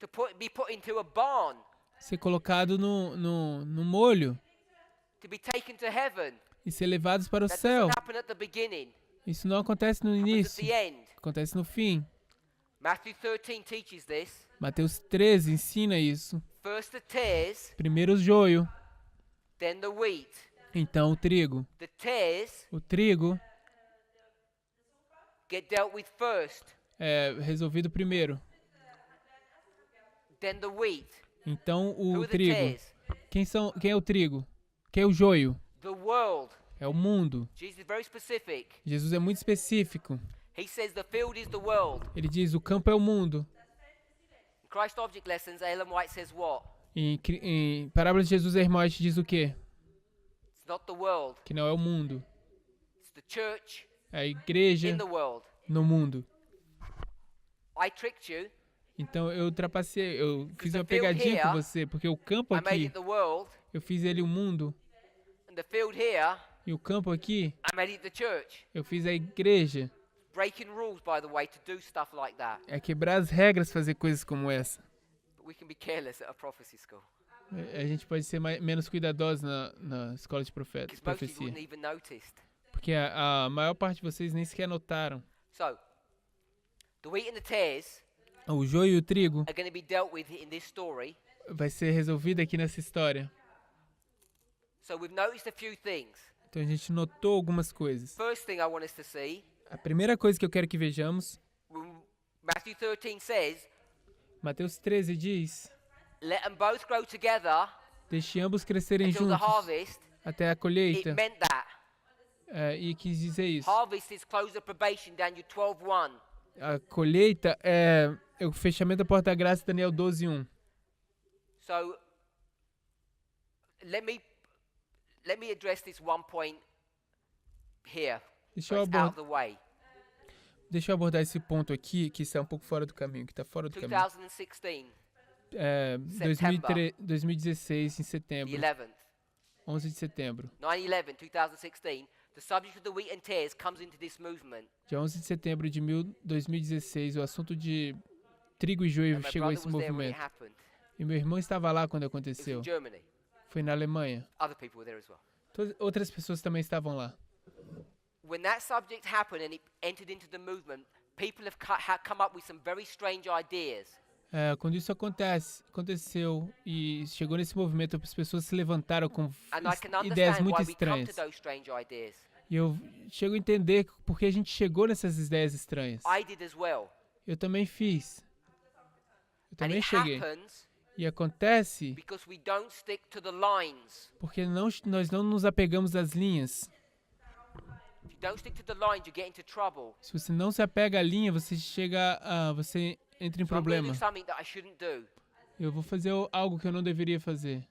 To be put into a barn, Ser colocado no molho to be taken to heaven. e ser levados para o That céu. doesn't happen at the beginning. Isso não acontece no Happens at início, the end. acontece no fim. Matthew 13 teaches this. Mateus 13 ensina isso. First the tares, Primeiro o joio, then the wheat. então o trigo. The tares O trigo get dealt with first, é resolvido primeiro. then the wheat. Então Who o are the trigo. tares? Quem é o trigo? Quem é o joio? The world. É o mundo. Jesus is very specific. Jesus é muito específico. He says the field is the world. Ele diz: o campo é o mundo. In Christ Object Lessons, Ellen White says what? Em Parábolas de Jesus, a irmã White diz o quê? It's not the world. Que não é o mundo. It's the church É a igreja in the world. no mundo. I tricked you. Então eu ultrapassei, eu fiz the uma field pegadinha com here, você, porque o campo I made aqui, it the world. eu fiz ele o mundo, And the field here, e o campo aqui, I made it the church. eu fiz a igreja. Breaking rules, by the way, to do stuff like that. É quebrar as regras fazer coisas como essa. But we can be careless at a prophecy school. A gente pode ser menos cuidadosos na escola de Because most of you profecia. wouldn't even noticed. Porque a maior parte de vocês nem sequer notaram. So, the wheat and the tares O joio e o trigo are going to be dealt with in this story. vai ser resolvido aqui nessa história. So we've noticed a few things. Então a gente notou algumas coisas. First thing I want us to see, A primeira coisa que eu quero que vejamos, Matthew 13 says, Mateus 13 diz: let them both grow together deixe ambos crescerem until the juntos harvest. até a It colheita. meant that. E quis dizer isso. Harvest is close of probation, Daniel 12:1. A colheita é o fechamento da porta da graça, Daniel 12:1. So let me address this one point here. Deixa So eu, it's out abordar, of the way. deixa eu abordar esse ponto aqui, que está um pouco fora do caminho, que está fora do caminho. 2016, 2016, em the setembro, 11th. 11 de setembro. 9/11, 2016, the subject of the wheat and tares comes into this movement. Dia 11 de setembro de 2016, o assunto de trigo e joio And my chegou a brother esse was there when it movimento. happened. E meu irmão estava lá quando It was aconteceu. in Germany. Foi na Alemanha. Other people were there as well. Outras pessoas também estavam lá. When that subject happened and it entered into the movement, people have come up with some very strange ideas. Quando isso aconteceu e chegou nesse movimento, as pessoas se levantaram com And I can ideias understand muito why we come to estranhas. those strange ideas. E eu chego a entender porque a gente chegou nessas ideias estranhas. I did as well. Eu também fiz. Eu And também it cheguei. happens E acontece because we don't stick to the lines. porque nós não nos apegamos às linhas. If you don't stick to the lines, you get into trouble. Se você não se apega à linha, você você entra em So I'm going to problema. do something that I shouldn't do. Eu vou fazer algo que eu não deveria fazer.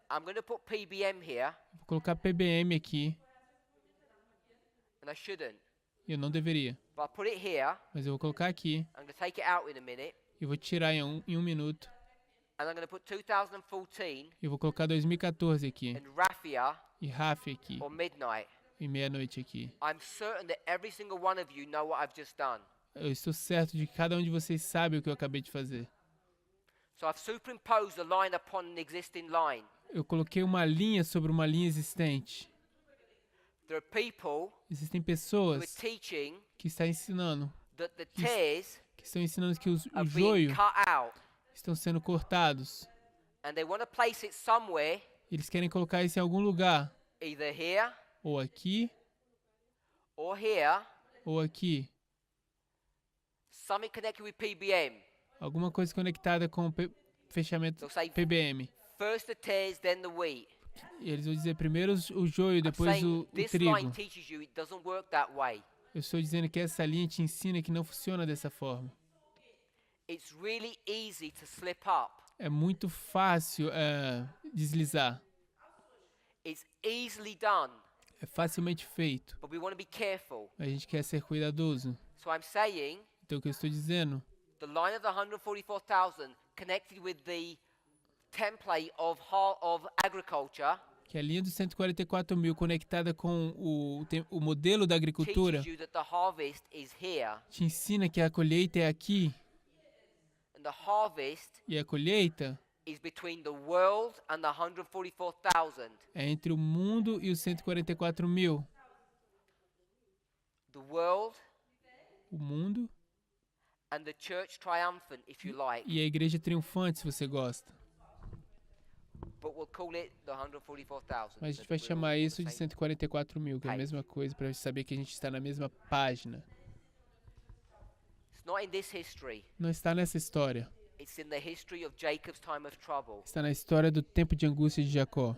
I'm going to put PBM here, Vou colocar PBM aqui and I shouldn't. E eu não deveria. But I'll put it here. Mas eu vou colocar aqui. I'm going to take it out in a minute. E vou tirar em um minuto. And I'm going to put 2014 E vou colocar 2014 aqui. and Raffia E Raf aqui. or midnight. E meia-noite aqui. I'm certain that every single one of you know what I've just done. Eu estou certo de que cada um de vocês sabe o que eu acabei de fazer. So I've superimposed a line upon an existing line. Eu coloquei uma linha sobre uma linha existente. There are people Existem who are pessoas teaching que estão ensinando, that the tares que estão ensinando que o are being joio cut out. estão sendo cortados. And they want to place it somewhere, Eles querem colocar isso em algum lugar, either here ou aqui, or here, ou aqui. something connected with PBM. Alguma coisa conectada com o fechamento They'll say PBM. first the tares, then the wheat. E eles vão dizer primeiro o joio, I'm depois saying o this trigo. line teaches you it doesn't work that way. Eu estou dizendo que essa linha te ensina que não funciona dessa forma. It's really easy to slip up. É muito fácil deslizar. It's easily done, É facilmente feito. but we want to be careful. A gente quer ser cuidadoso. So I'm saying Então o que eu estou dizendo, the line of the 144,000 connected with the template of agriculture que a linha dos 144 mil conectada com o modelo da agricultura teaches you that the harvest is here, te ensina que a colheita é aqui and the harvest e a colheita is between the world and the 144,000. é entre o mundo e os 144 mil. The world O mundo and the church triumphant, if you like, e a igreja triunfante, se você gosta. but we'll call it the 144,000. Mas a so gente vai that we're all chamar on the isso de same- 144 mil, que é a mesma coisa, para saber que a gente está na mesma página. It's not in this history. Não está nessa história. It's in the history of Jacob's time of trouble. Está na história do tempo de angústia de Jacó.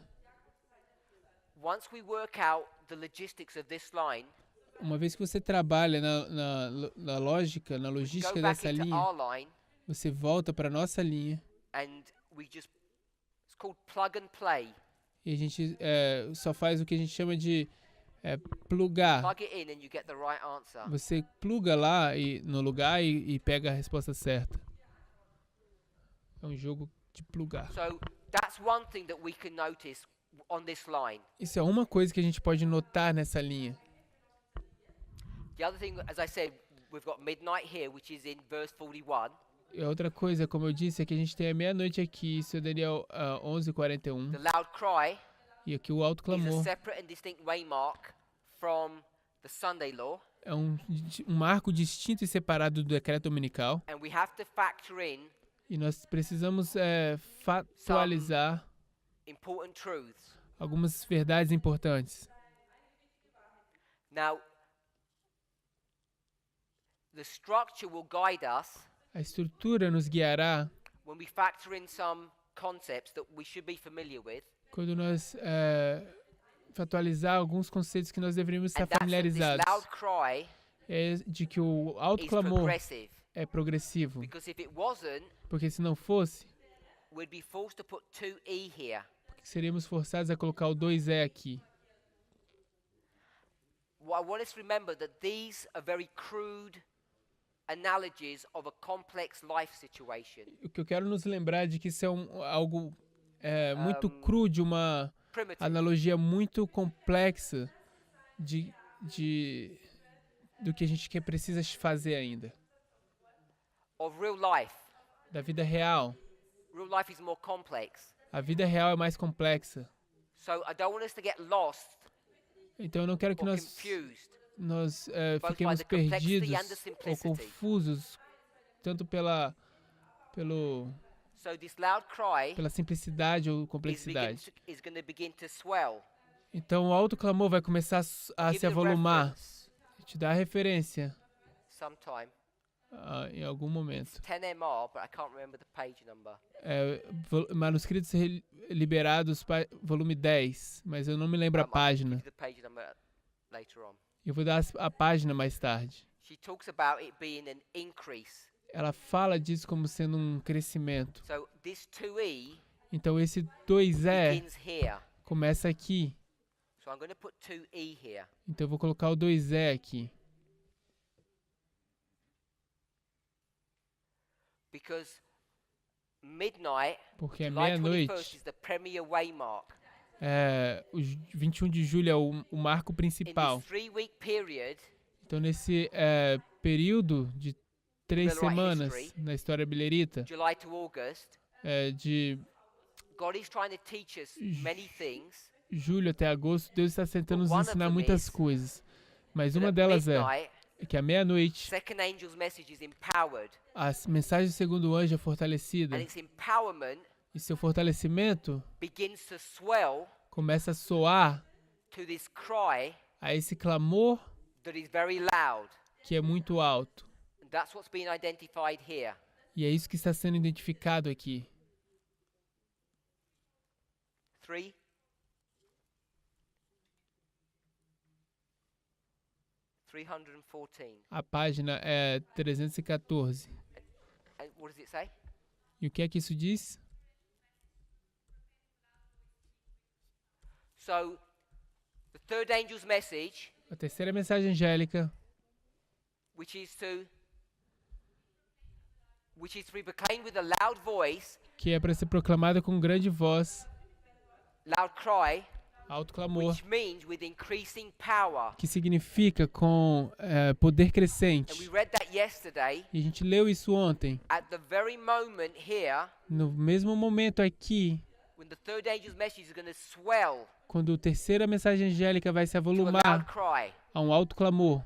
Once we work out the logistics of this line, Uma vez que você trabalha na lógica, na go logística back dessa into linha, our line você volta para nossa linha and we just, it's called plug and play. e a gente só faz o que a gente chama de plugar. Plug it in and you get the right answer. Você pluga lá no lugar e pega a resposta certa. É um jogo de plugar. So that's one thing that we can notice on this line. Isso é uma coisa que a gente pode notar nessa linha. The other thing, as I said, we've got midnight here, which is in verse 41. E a outra coisa, como eu disse, é que a gente tem a meia-noite aqui, isso é Daniel 11:41. The loud cry E aqui o alto is a clamor separate and distinct waymark from the Sunday law, é um marco distinto e separado do decreto dominical. and we have to factor in E nós precisamos factualizar important truths. algumas verdades importantes. Now, the structure will guide us A estrutura nos guiará when we factor in some concepts that we should be familiar with, quando nós factualizar alguns conceitos que nós deveríamos estar and that's that this familiarizados. loud cry É de que o alto is clamor progressive. é progressivo. Because if it wasn't, Porque se não fosse, we'd be forced to put 2E here. seríamos forçados a colocar o 2E aqui. What I want us to remember that these are very crude analogies of a complex life situation. O que eu quero nos lembrar é de que isso é algo muito cru, de uma Primitive. analogia muito complexa do que a gente precisa fazer ainda. Of real life. Da vida real. Real life is more complex. A vida real é mais complexa. So I don't want us to get lost Então eu não quero que or nós confused. Both fiquemos by the complexity perdidos and the ou simplicity. confusos, tanto pela So this loud cry simplicidade ou complexidade. is going to begin to swell. Então o alto clamor vai começar a Give se the avolumar, reference te dar referência sometime. em algum momento. 10MR, but I can't remember the page number. Manuscritos Liberados, volume 10, mas eu não me lembro a I'll give página. you the page number later on. Eu vou dar a página mais tarde. She talks about it being an increase. Ela fala disso como sendo um crescimento. So this 2E Então esse 2E begins here. começa aqui. So I'm going to put 2E here. Então eu vou colocar o 2E aqui. Because midnight, porque a July 21st, meia-noite, is the premier waymark. o 21 de julho é o marco In principal. this 3-week period, Então, nesse período de 3 Millerite semanas history, na história bilerita, July to August, de God is trying to teach us many things. julho até agosto, Deus está tentando nos One of ensinar them muitas is coisas. Mas that uma at delas é midnight, que à meia-noite, second angel's message is empowered, a mensagem do segundo anjo é fortalecida. and its empowerment E seu fortalecimento begins to swell começa a soar to this cry a esse clamor that is very loud. que é muito alto. And that's what's being identified here. E é isso que está sendo identificado aqui. 3. A página é 314. And what does it say? E o que é que isso diz? So, the third angel's message, A terceira mensagem angélica, which is to be proclaimed with a loud voice, que é para ser proclamada com grande voz, loud cry, alto clamor, which means with increasing power. que significa com poder And crescente. we read that yesterday. E a gente leu isso ontem. At the very moment here, No mesmo momento aqui, when the third angel's message is going to swell quando a terceira mensagem angélica vai se to a loud avolumar cry, a um alto clamor,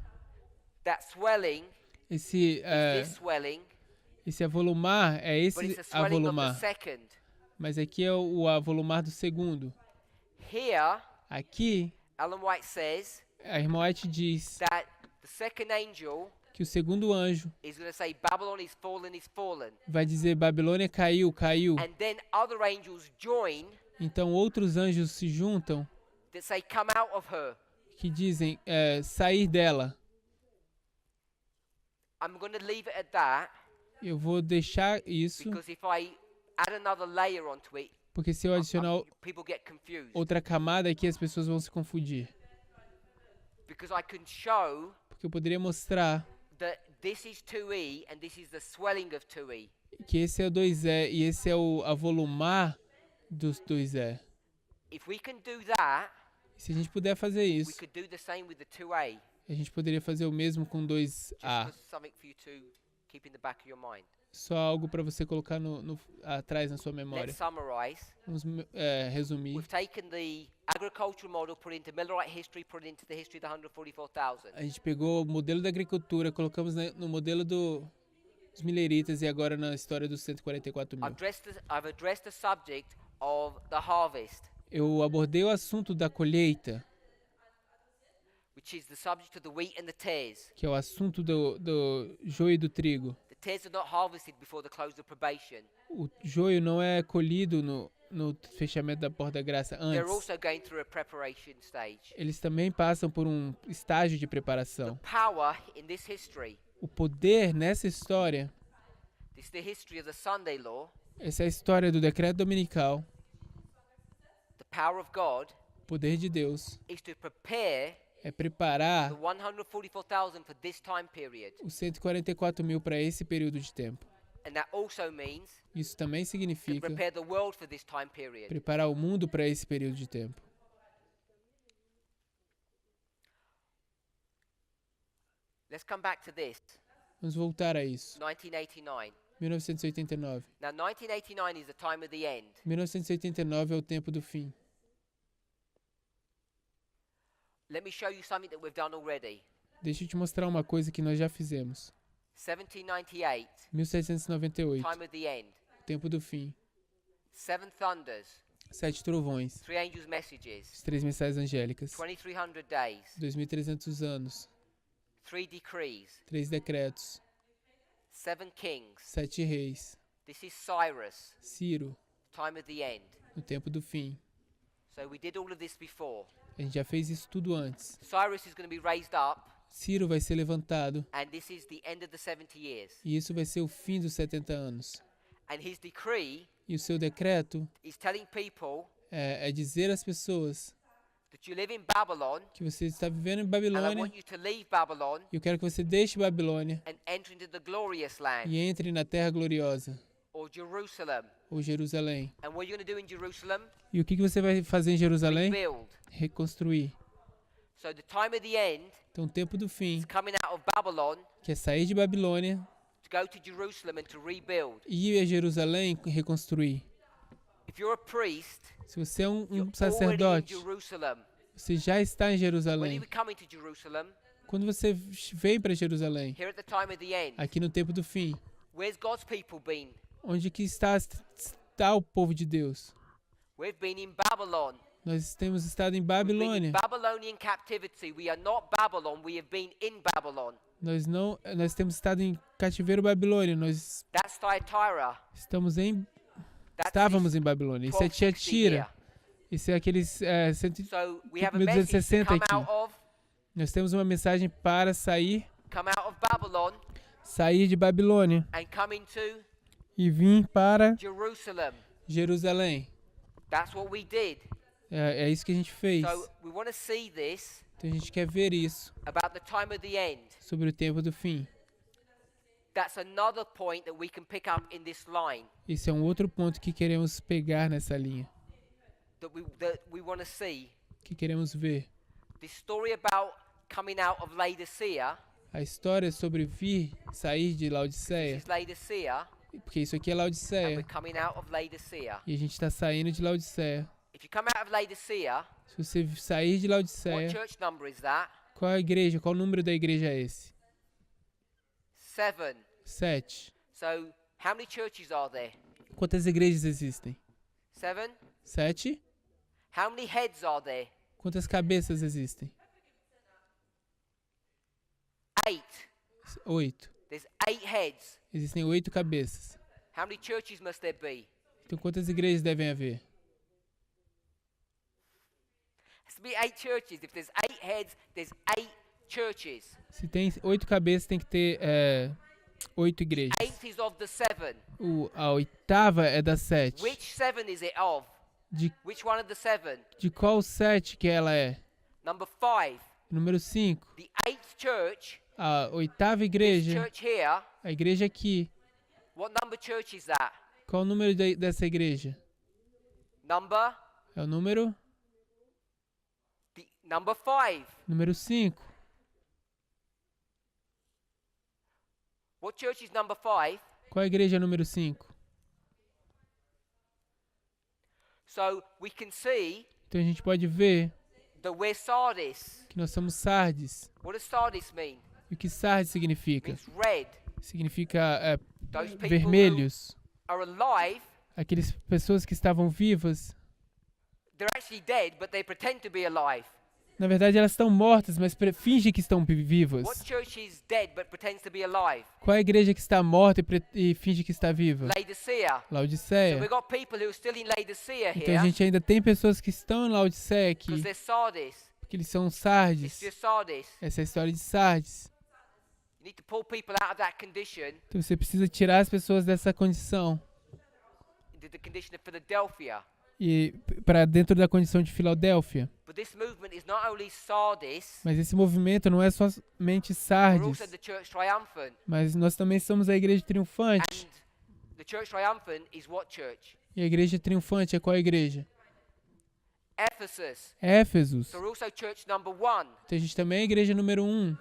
that swelling esse, is this swelling, esse avolumar é but it's esse a swelling of the avolumar. second. Mas aqui é o avolumar do segundo. Here, Aqui, Ellen White says a irmã White diz that the second angel que o segundo anjo is going to say, Babylon is fallen, is fallen. vai dizer Babilônia caiu, caiu. And then other angels join Então outros anjos se juntam that say, come out of her. que dizem sair dela. I'm going to leave it at that Eu vou deixar isso, because if I add another layer onto it, porque se eu adicionar people get confused. outra camada aqui, as pessoas vão se confundir. Because I can show Porque eu poderia mostrar that this is 2E and this is the swelling of 2E. que esse é o 2E e esse é o avolumar dos 2E. If we can do that, Se a gente puder fazer we isso, could do the same with the 2A. a gente poderia fazer o mesmo com Just 2A. as something for you to keep in the back of your mind. Só algo para você colocar atrás na sua Let's memória. summarize. Vamos resumir. We've taken the agricultural model, put it into Millerite history, put it into the history of the 144,000. A gente pegou o modelo da agricultura, colocamos no modelo dos mileritas e agora na história dos 144 mil. I've addressed the subject of the harvest, Eu abordei o assunto da colheita, which is the subject of the wheat and the tares. que é o assunto do joio e do trigo. The tares are not harvested before the close of probation. O joio não é colhido no fechamento da porta da graça They're antes. also going through a preparation stage. Eles também passam por um estágio de preparação. Power in this history, O poder nessa história, this is the history of the Sunday law, essa é a história do decreto dominical, the power of God o poder de Deus, is to prepare é preparar the 144,000 for this time period. os 144 mil para esse período de tempo. And that also means Isso também to significa prepare the world for this time period. preparar o mundo para esse período de tempo. Let's come back to this, Vamos voltar a isso. 1989. 1989. Now, 1989 is the time of the end. 1989 é o tempo do fim. Let me show you something that we've done already. Deixa eu te mostrar uma coisa que nós já fizemos. 1798, 1798, time of the end. o tempo do fim. 7 thunders, 7 trovões, 3 angels' messages, as 3 mensagens angélicas. 2300 days, 2300 anos, 3 decrees, 3 decretos, 7 kings. 7 reis. This is Cyrus, Ciro, time of the end. no tempo do fim. So we did all of this before. A gente já fez isso tudo antes. Cyrus is going to be raised up, Ciro vai ser levantado and this is the end of the 70 years. e isso vai ser o fim dos 70 anos. And his decree E o seu decreto is telling people é dizer às pessoas that you live in Babylon, que você está vivendo em and I Babilônia, want you to leave Babylon e eu quero que você deixe Babilônia and enter into the glorious land, e entre na terra gloriosa, or Jerusalem. ou Jerusalém. And what are you going to do in Jerusalem? E o que você vai fazer em Jerusalém? Rebuild. Reconstruir. So the time of the end Então, o tempo do fim, is coming out of Babylon que é sair de Babilônia, to go to Jerusalem and to rebuild. ir a Jerusalém e reconstruir. If you're a priest, Se você é um you're already in sacerdote, Jerusalem. você já está em When are Jerusalém. you coming to Jerusalem? Quando você vem para Jerusalém, Here at the time of the end. aqui no tempo do fim, Where's God's people been? onde que está o povo de Deus? We've been in Babylon. Nós temos estado em We've been in Babilônia. Babylonian captivity. We are not Babylon. We have been in Babylon. Nós temos estado em cativeiro babilônio. Nós That's Thyatira. estávamos em Babilônia. Isso é 1260 here. Tiatira. Isso é aqueles So we have a message to 1260 come aqui. out of, Nós temos uma mensagem para sair Babylon de Babilônia and come into e vir para Jerusalem. Jerusalém. That's what we did. É isso que a gente fez. So we want to see this Então a gente quer ver isso about the time of the end. sobre o tempo do fim. That's another point that we can pick up in this line Esse é um outro ponto que queremos pegar nessa linha, that we want to see. que queremos ver. This story about coming out of Laodicea. A história sobre sair de This Laodiceia, is Laodicea, porque isso aqui é and Laodiceia, we're coming out of Laodicea. e a gente está saindo de Laodiceia. If you come out of Laodicea, Se você sair de what Laodiceia, church number is that? qual a igreja, qual o número da igreja é esse? 7. 7. So how many churches are there? Quantas igrejas existem? 7. 7. How many heads are there? Quantas cabeças existem? 8. 8. There's 8 heads. Existem 8 cabeças. How many churches must there be? Então quantas igrejas devem haver? Has to be 8 churches. If there's 8 heads, there's 8 churches. Se tem 8 cabeças, tem que ter 8 igrejas. 8 is of the 7. A oitava é da 7. Which 7 is it of? De, Which one of the 7? de qual 7 que ela é? Number 5. Número 5. The 8th church, A oitava this igreja, church here, a igreja aqui. what number church is that? Qual o número dessa igreja? Number? É o número? The number 5. Número 5. What church is number 5? Qual a igreja número 5? So we can see Então a gente pode ver that we're Sardis. que nós somos Sardes. What does Sardis mean? E o que Sardes It significa? means red. Significa Those people vermelhos. who are alive, Aquelas pessoas que estavam vivas. they're actually dead, but they pretend to be alive. Na verdade, elas estão mortas, mas fingem que estão vivas. What church is dead but pretends to be alive? Qual é a igreja que está morta e finge que está viva? Laodicea. So Laodiceia. we've got people who are still in Laodicea Então a here gente ainda tem pessoas que estão em Laodiceia because aqui, they're Sardis. porque eles são It's Sardes. just Sardis. Essa é a história de Sardes. You need to pull people out of that condition Então você precisa tirar as pessoas dessa condição into the condition of Philadelphia. e para dentro da condição de Filadélfia. But this movement is not only Sardis, Mas esse movimento não é somente we're Sardes, also the church triumphant. mas nós também somos a igreja triunfante. And the church triumphant is what church? E a igreja triunfante é qual igreja? Ephesus. Éfesos. So we're also church number 1. Então a gente também é a igreja número 1.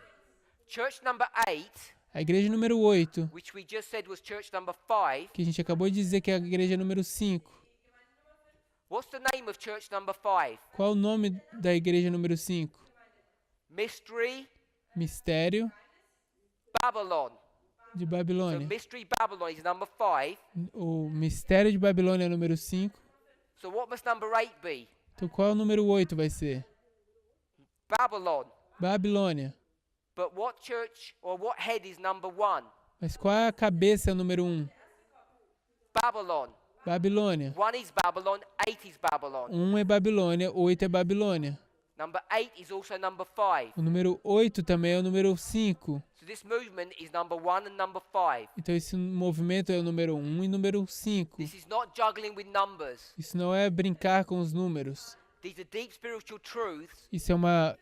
Church number 8, A igreja número 8, which we just said was church number 5. que a gente acabou de dizer que é a igreja número 5. What's the name of church number 5? Qual o nome da igreja número 5? Mystery Mistério Babylon. de So Babilônia. Mystery Babylon is number 5. O mistério de Babilônia é o número 5. So what must number 8 be? Então qual o número 8 vai ser? Babylon. Babilônia. But what church or what head is number 1? Mas qual é a cabeça é o número 1? Babylon. Babilônia. 1 is Babylon, 8 is Babylon. 1 é Babilônia, 8 é Babilônia. Number 8 is also number 5. O número 8 também é o número 5. So this movement is number 1 and number 5. Então esse movimento é o número 1 e número 5. This is not juggling with numbers. Isso não é brincar com os números. These are deep spiritual truths. Isso é uma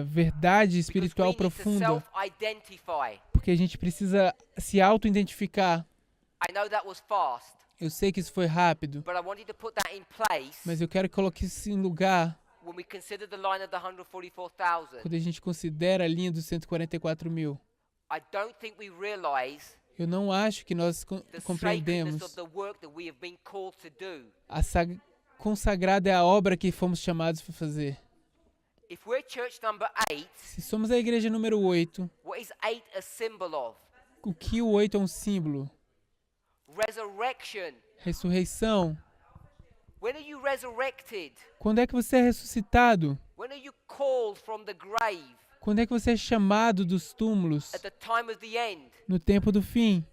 verdade Because we espiritual need to profunda, self-identify. porque a gente precisa se auto-identificar. I know that was fast, Eu sei que isso foi rápido, but I want you to put that in place mas eu quero que coloque isso em lugar when we consider the line of the 144,000. quando a gente considera a linha dos 144 mil. I don't think we realize Eu não acho que nós the sacredness compreendemos of the work that we have been called to do. quão sagrada é a obra que fomos chamados para fazer. If we're church number 8, Se somos a igreja número 8, what is 8 a symbol of? o que o 8 é um símbolo? Resurrection. Ressurreição. When are you resurrected? Quando é que você é ressuscitado? When are you called from the grave? Quando é que você é chamado dos túmulos? At the time of the end. No tempo do fim.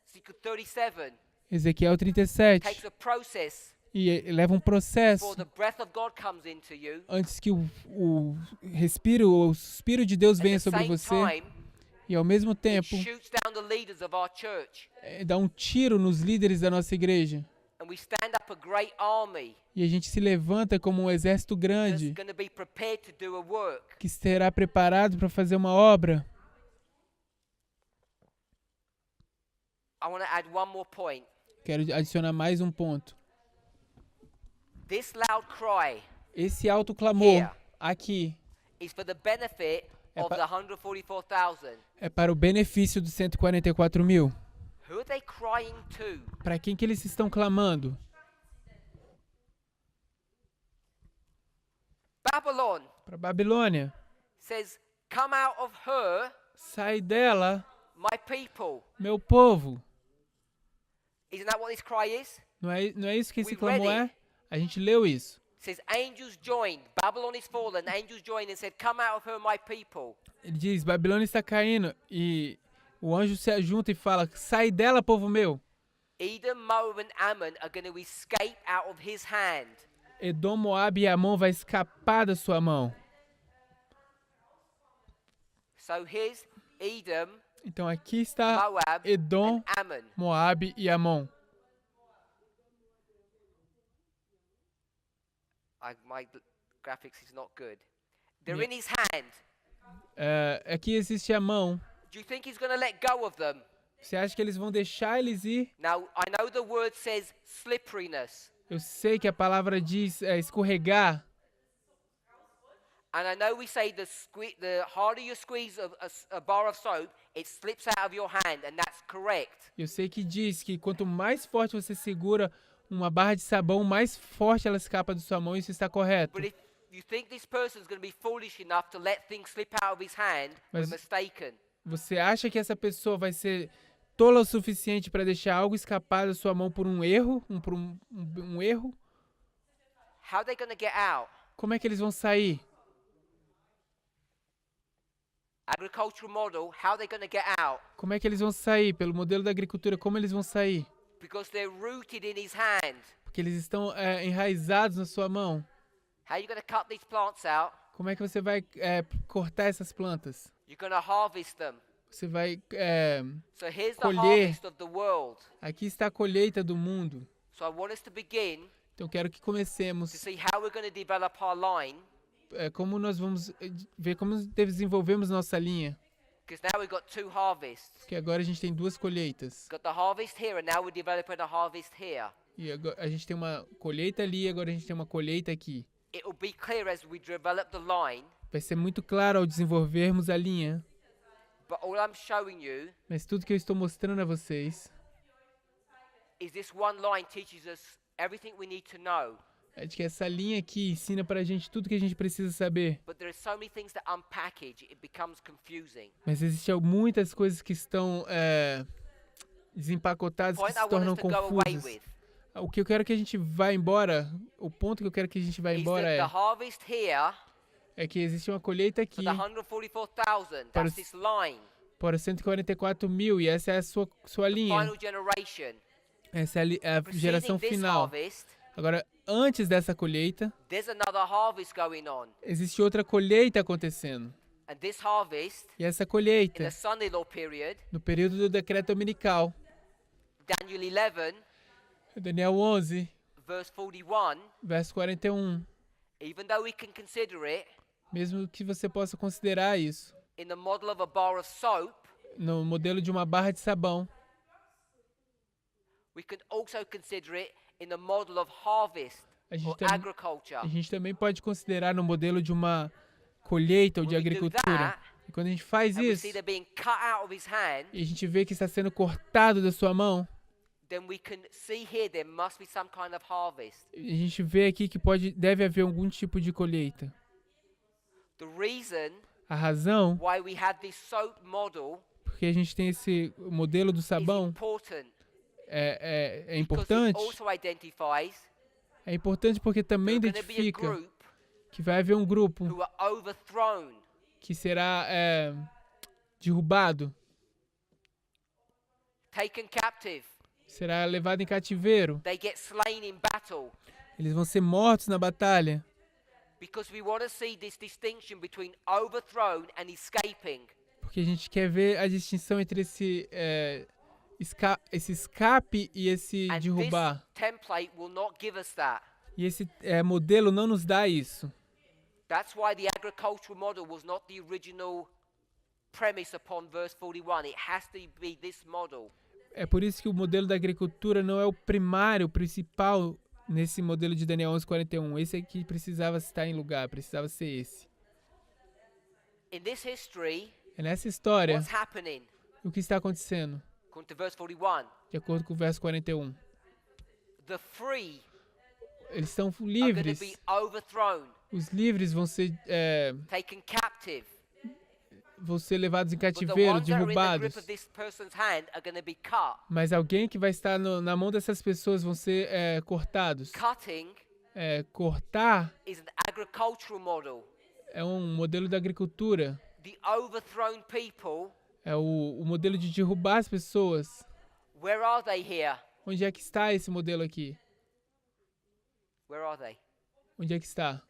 Ezekiel 37 Ezequiel 37. takes a process E leva um processo before the breath of God comes into you. antes que o respiro, o Espírito de Deus At venha the sobre same você. time, E ao mesmo it tempo, shoots down the leaders of our church. dá um tiro nos líderes da nossa igreja. And we stand up a great army E a gente se levanta como um exército that's grande going to be prepared to do a work. que estará preparado para fazer uma obra. I want to add one more point. Quero adicionar mais um ponto. This loud cry Esse alto clamor Here. aqui is for the benefit É of pa- the 144,000. é para o benefício dos 144 mil. Who are they crying to? Para quem que eles estão clamando? Babylon Para Babilônia. says, "Come out of her, Sai dela, my people." meu povo. Isn't that what this cry is? Não é isso que esse We clamor read é? A gente leu isso. It says, "Angels joined. Babylon is fallen. Angels joined and said, 'Come out of her, my people.'" Ele diz, Babilônia está caindo. E o anjo se ajunta e fala, sai dela, povo meu. Edom, Moab, and Ammon are going to escape out of his hand. Edom, Moabe e Amon vai escapar da sua mão. So here's Edom, Então aqui está Moab, Edom, and Ammon. Moabe e Amon. My graphics is not good. They're in his hand. Aqui existe a mão. Do you think he's going to let go of them? Você acha que eles vão deixar eles ir? Now, I know the word says slipperiness. Eu sei que a palavra diz escorregar. And I know we say the harder you squeeze a bar of soap, it slips out of your hand, and that's correct. Eu sei que diz que quanto mais forte você segura uma barra de sabão, mais forte ela escapa da sua mão. Isso está correto. But if you think this person's going to be foolish enough to let things slip out of his hand, we're Mas- mistaken. Você acha que essa pessoa vai ser tola o suficiente para deixar algo escapar da sua mão por um erro? Por um erro? How are they going to get out? Como é que eles vão sair? Agricultural model, how are they going to get out? Como é que eles vão sair? Pelo modelo da agricultura, como eles vão sair? Because they're rooted in his hand. Porque eles estão enraizados na sua mão. How are you going to cut these plants out? Como é que você vai cortar essas plantas? You're going to harvest them. Você vai... So here's the colher. harvest of the world. Aqui está a colheita do mundo. So I want us to begin Então quero que to comecemos. see how we're going to develop our line. Como nós vamos ver como desenvolvemos nossa linha. Because now we've got two harvests. Porque agora a gente tem duas colheitas. Got the harvest here, and now we're developing a harvest here. E agora a gente tem uma colheita ali, agora a gente tem uma colheita aqui. It will be clear as we develop the line, Vai ser muito claro ao desenvolvermos a linha. but all I'm showing you Mas tudo que eu estou mostrando a vocês is this one line teaches us everything we need to know. é de que essa linha aqui ensina pra gente tudo que a gente precisa saber. But there are so many things that unpackage, it becomes confusing. Mas existem muitas coisas que estão desempacotadas, que Point I se want tornam us to go away confusas. with O que eu quero que a gente vá embora, o ponto que eu quero que a gente vá is embora that the harvest here é que existe uma colheita aqui for the 144,000, Para that's os- this line, para 144 mil e essa é a sua linha. final generation. Essa é a Preceding geração this final. harvest, Agora, antes dessa colheita, there's another harvest going on. existe outra colheita acontecendo. And this harvest, E essa in colheita, the Sunday law period, no período do decreto dominical, Daniel 11, Daniel 11, verse 41, verso 41, even though we can consider it mesmo que você possa considerar isso in the model of a bar of soap, no modelo de uma barra de sabão, we can also consider it in the model of harvest a or gente, agriculture. a gente também pode considerar no modelo de uma colheita ou de When we do agricultura. that, E quando a gente faz and we isso, see they're being cut out of his hand, e a gente vê que está sendo cortado da sua mão, then we can see here there must be some kind of harvest. a gente vê aqui que deve haver algum tipo de colheita. The reason A razão why we have this soap model porque a gente tem esse modelo do is sabão important é because it importante. also identifies É importante porque também there are going to be a identifica group que vai haver um grupo who are overthrown, que será derrubado, taken captive. será levado em cativeiro. They get slain in battle. Eles vão ser mortos na batalha. Because we want to see this distinction between overthrown and escaping. Porque a gente quer ver a distinção entre esse escape e esse And derrubar. this template will not give us that. E esse modelo não nos dá isso. That's why the agricultural model was not the original premise upon verse 41. It has to be this model. É por isso que o modelo da agricultura não é o primário, o principal nesse modelo de Daniel 11:41. Esse aqui precisava estar em lugar, precisava ser esse. In this history, É nessa história what's happening? o que está acontecendo, According to verse 41, de acordo com o verso 41. the free Eles são are going to livres. be overthrown, Os livres vão ser taken captive. levados em But the cativeiro, ones that are in the derrubados. grip of this person's hand are going to be cut. Mas alguém que vai estar na mão dessas pessoas vão ser cortados. Cutting Cortar is an agricultural model. é um modelo da agricultura. The overthrown people, É o modelo de derrubar as pessoas. where are they here? Onde é que está esse modelo aqui? Where are they? Onde é que está?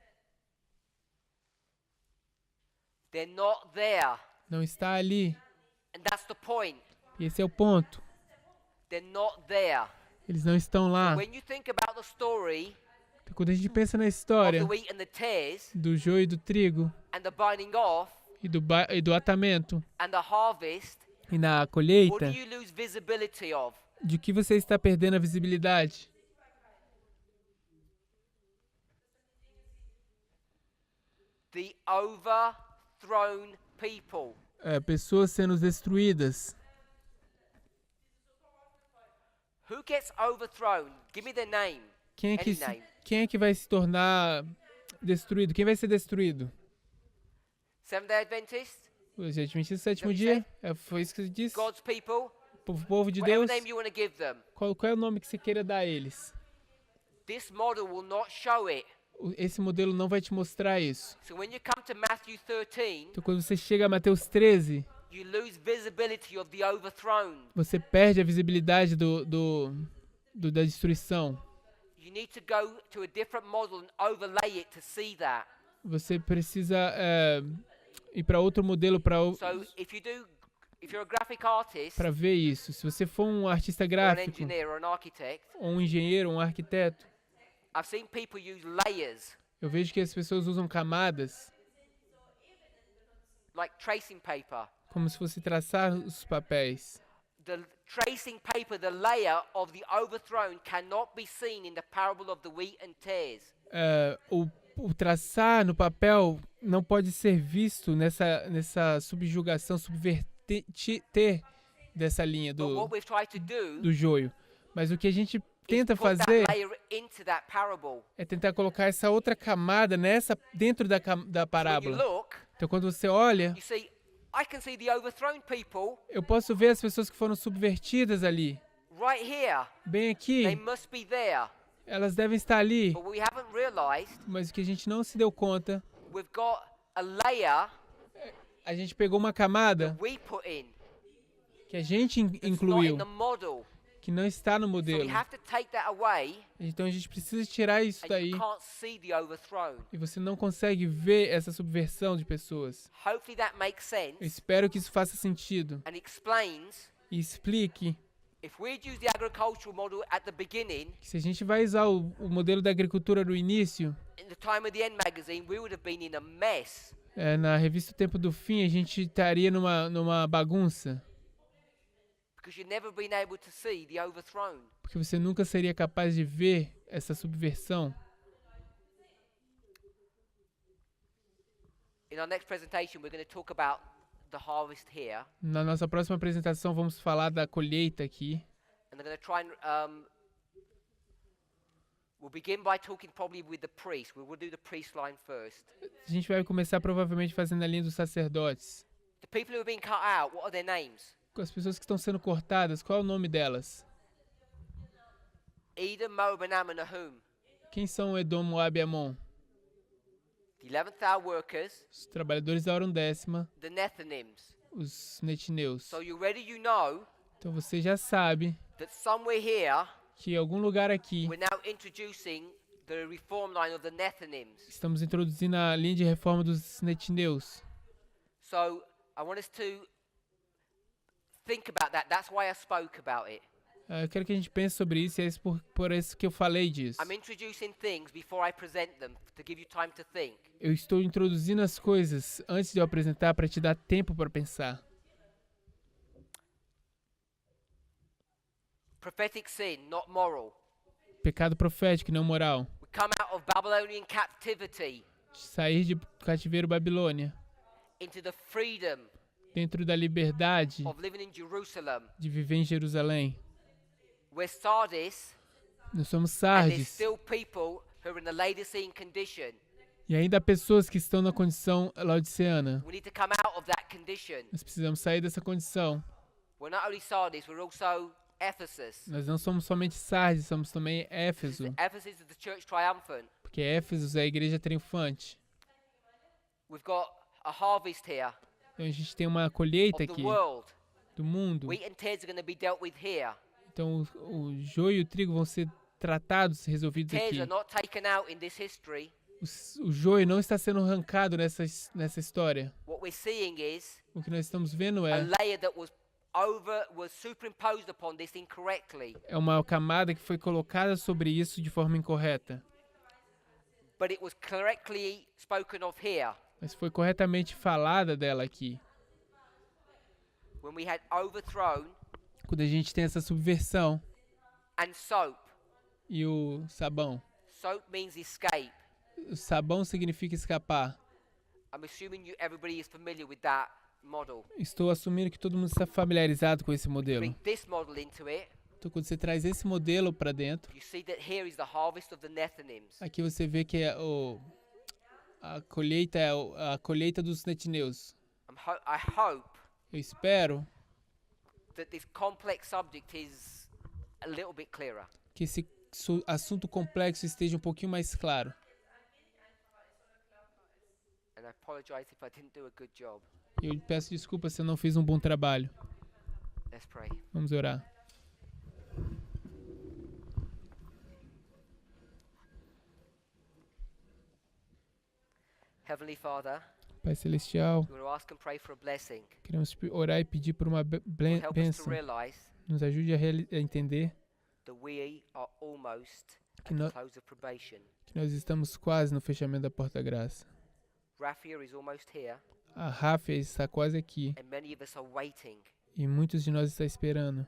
They're not there. Não está ali. And that's the point. E esse é o ponto. They're not there. Eles não estão lá. When you think about the story Então, quando a gente pensa na of história the wheat and the tares do joio e do trigo and the binding off e do atamento and the harvest, e na what colheita, do you lose visibility of? de que você está perdendo a visibilidade? The overthrown people. Pessoas sendo destruídas. Who gets overthrown? Give me their name. Quem Any name. é que vai se tornar destruído? Quem vai ser destruído? Seventh-day Adventist? Os Adventistas do sétimo Don't dia? Foi isso que você disse? God's people? O povo de Whatever Deus? name you want to give them. Qual é o nome que você queira dar a eles? This model will not show it. Esse modelo não vai te mostrar isso. So when you come to Matthew 13, Então, quando você chega a Mateus 13, you lose visibility of the overthrown. você perde a visibilidade da destruição. You need to go to a different model and overlay it to see that. Você precisa ir para outro modelo para So if you're a graphic artist ver isso. Se você for um artista or an gráfico, engineer or an architect, ou um engenheiro, um arquiteto, I've seen people use layers eu vejo que as pessoas usam camadas like tracing paper. como se fosse traçar os papéis. The tracing paper, the layer of the overthrown cannot be seen in the parable of the wheat and tares. O traçar no papel não pode ser visto nessa subjugação, subverter dessa linha But what we've tried to do do joio. Mas o que a gente is tenta put that fazer layer into that parable. é tentar colocar essa outra camada dentro da So when you parábola. look, Então, quando você olha, you see, I can see the overthrown people eu posso ver as pessoas que foram subvertidas ali. right here. Bem They aqui, must be there. elas devem estar ali. But we haven't realized Mas o que a gente não se deu conta, we've got a layer a gente pegou uma camada we put in que a gente that's not incluiu, in the model. que não está no So we modelo. have to take that away, Então a gente precisa tirar isso and daí. you can't see the overthrown. E você não consegue ver essa subversão de pessoas. Hopefully that makes Eu sense espero que isso faça sentido and explains e explique If we'd used the agricultural model at the beginning, Se a gente vai usar o modelo da agricultura no início, in the Time of the End magazine, we would have been in a mess. na revista O Tempo do Fim, a gente estaria numa bagunça. Because you've never been able to see the overthrown. Porque você nunca seria capaz de ver essa subversão. In our next presentation, we're going to talk about the harvest here. Na nossa próxima apresentação, vamos falar da colheita aqui. And I'm going to try and we'll begin by talking probably with the priest. We will do the priest line first. A gente vai começar provavelmente fazendo a linha dos sacerdotes. The people who have been cut out, what are their names? As pessoas que estão sendo cortadas, qual é o nome delas? Edom, Moab, and Ammon, Nahum. Quem são Edom, Moab e Amon? The 11th hour workers, Os trabalhadores da hora undécima, the Nethinims. os netineus. So you ready? You know Então você já sabe that somewhere here que em algum lugar aqui we're now introducing the reform line of the Nethinims. estamos introduzindo a linha de reforma dos netineus. So I want us to think about that. That's why I spoke about it. Eu quero que a gente pense sobre isso e é isso por isso que eu falei disso. I'm introducing things before I present them to give you time to think. Eu estou introduzindo as coisas antes de eu apresentar para te dar tempo para pensar. Prophetic sin, not moral. Pecado profético e não moral. We come out of Babylonian captivity Sair de cativeiro Babilônia. into the freedom Dentro da liberdade of living in Jerusalem. de viver em Jerusalém. We're Sardis, Nós somos and there's Sardes. still people who are in the Laodicean condition. E ainda há pessoas que estão na condição laodiceana. We need to come out of that condition. Nós precisamos sair dessa condição. We're not only Sardis, we're also Ephesus. Nós não somos somente Sardes, somos também Éfeso. Ephesus is the church triumphant. Porque Éfeso é a igreja triunfante. We've got a harvest here Então a gente tem uma colheita of the aqui world. do mundo. Wheat and tares are going to be dealt with here. Então o joio e o trigo vão ser tratados, resolvidos Tares aqui. are not taken out in this history. O joio não está sendo arrancado nessa história. What we're seeing is O que nós estamos vendo a é layer that was superimposed upon this incorrectly. uma camada que foi colocada sobre isso de forma incorreta. But it was correctly spoken of here Mas foi corretamente falada dela aqui. when we had overthrown Quando a gente tem essa subversão and soap. e o sabão. Soap means escape. O sabão significa escapar. I'm assuming everybody is familiar with that model. Estou assumindo que todo mundo está familiarizado com esse modelo. Bring this model into it. Então quando você traz esse modelo para dentro, You see that here is the harvest of the Nethinims. aqui você vê que é a colheita é a colheita dos netineus. I hope Eu espero that this complex subject is a little bit clearer. que esse assunto complexo esteja um pouquinho mais claro. And I apologize if I didn't do a good job. Eu peço desculpa se eu não fiz um bom trabalho. Let's pray. Vamos orar. Heavenly Father, Pai Celestial, we want to ask and pray for a blessing. queremos orar e pedir por uma Lord, help us to bênção. realize Nos ajude a entender that we are almost at Que the no- close of probation. que nós estamos quase no fechamento da porta da graça. Raphia is almost here, A Ráfia está quase aqui and many of us are waiting. e muitos de nós estão esperando.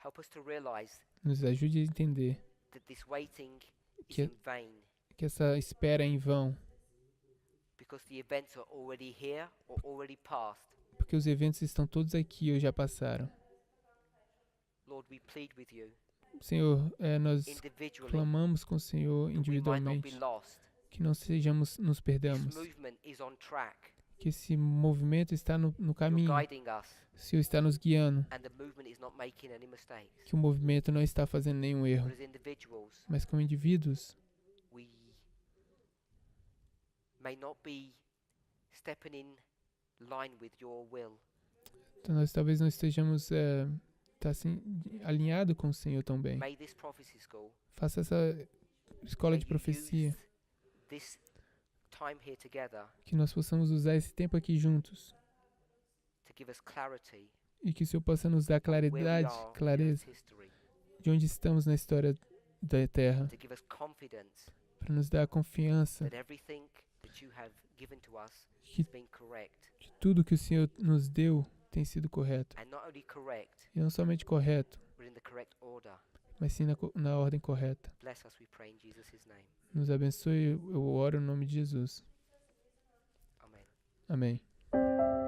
Help us to realize Nos ajude a entender that this waiting is Que- in vain, que essa espera é em vão, because the events are already here or already past. porque os eventos estão todos aqui ou já passaram. Lord, we plead with you Senhor, nós individually clamamos com o Senhor that we might not be individualmente lost. que não sejamos nos This perdamos, movement is on track. que esse movimento está no You're caminho, guiding us, o Senhor está nos guiando, and the movement is not making any mistakes. que o movimento não está fazendo nenhum erro, But as individuals, mas como indivíduos we may not be stepping in line with your will. então nós talvez não estejamos tá assim, alinhado com o Senhor também. May this prophecy school, Faça essa escola may de you profecia, use this time here together que nós possamos usar esse tempo aqui juntos to give us clarity E que o Senhor possa nos dar where we claridade, are in clareza, Earth's history, de onde estamos na história da Terra, to give us confidence para nos dar a confiança that everything that you have given to us que has been correct, de tudo que o Senhor nos deu tem sido correto. and not only correct, E não somente correto, but in the correct order. mas sim na ordem correta. Bless us, we pray in Jesus' name. Nos abençoe, eu oro no nome de Jesus. Amen. Amém.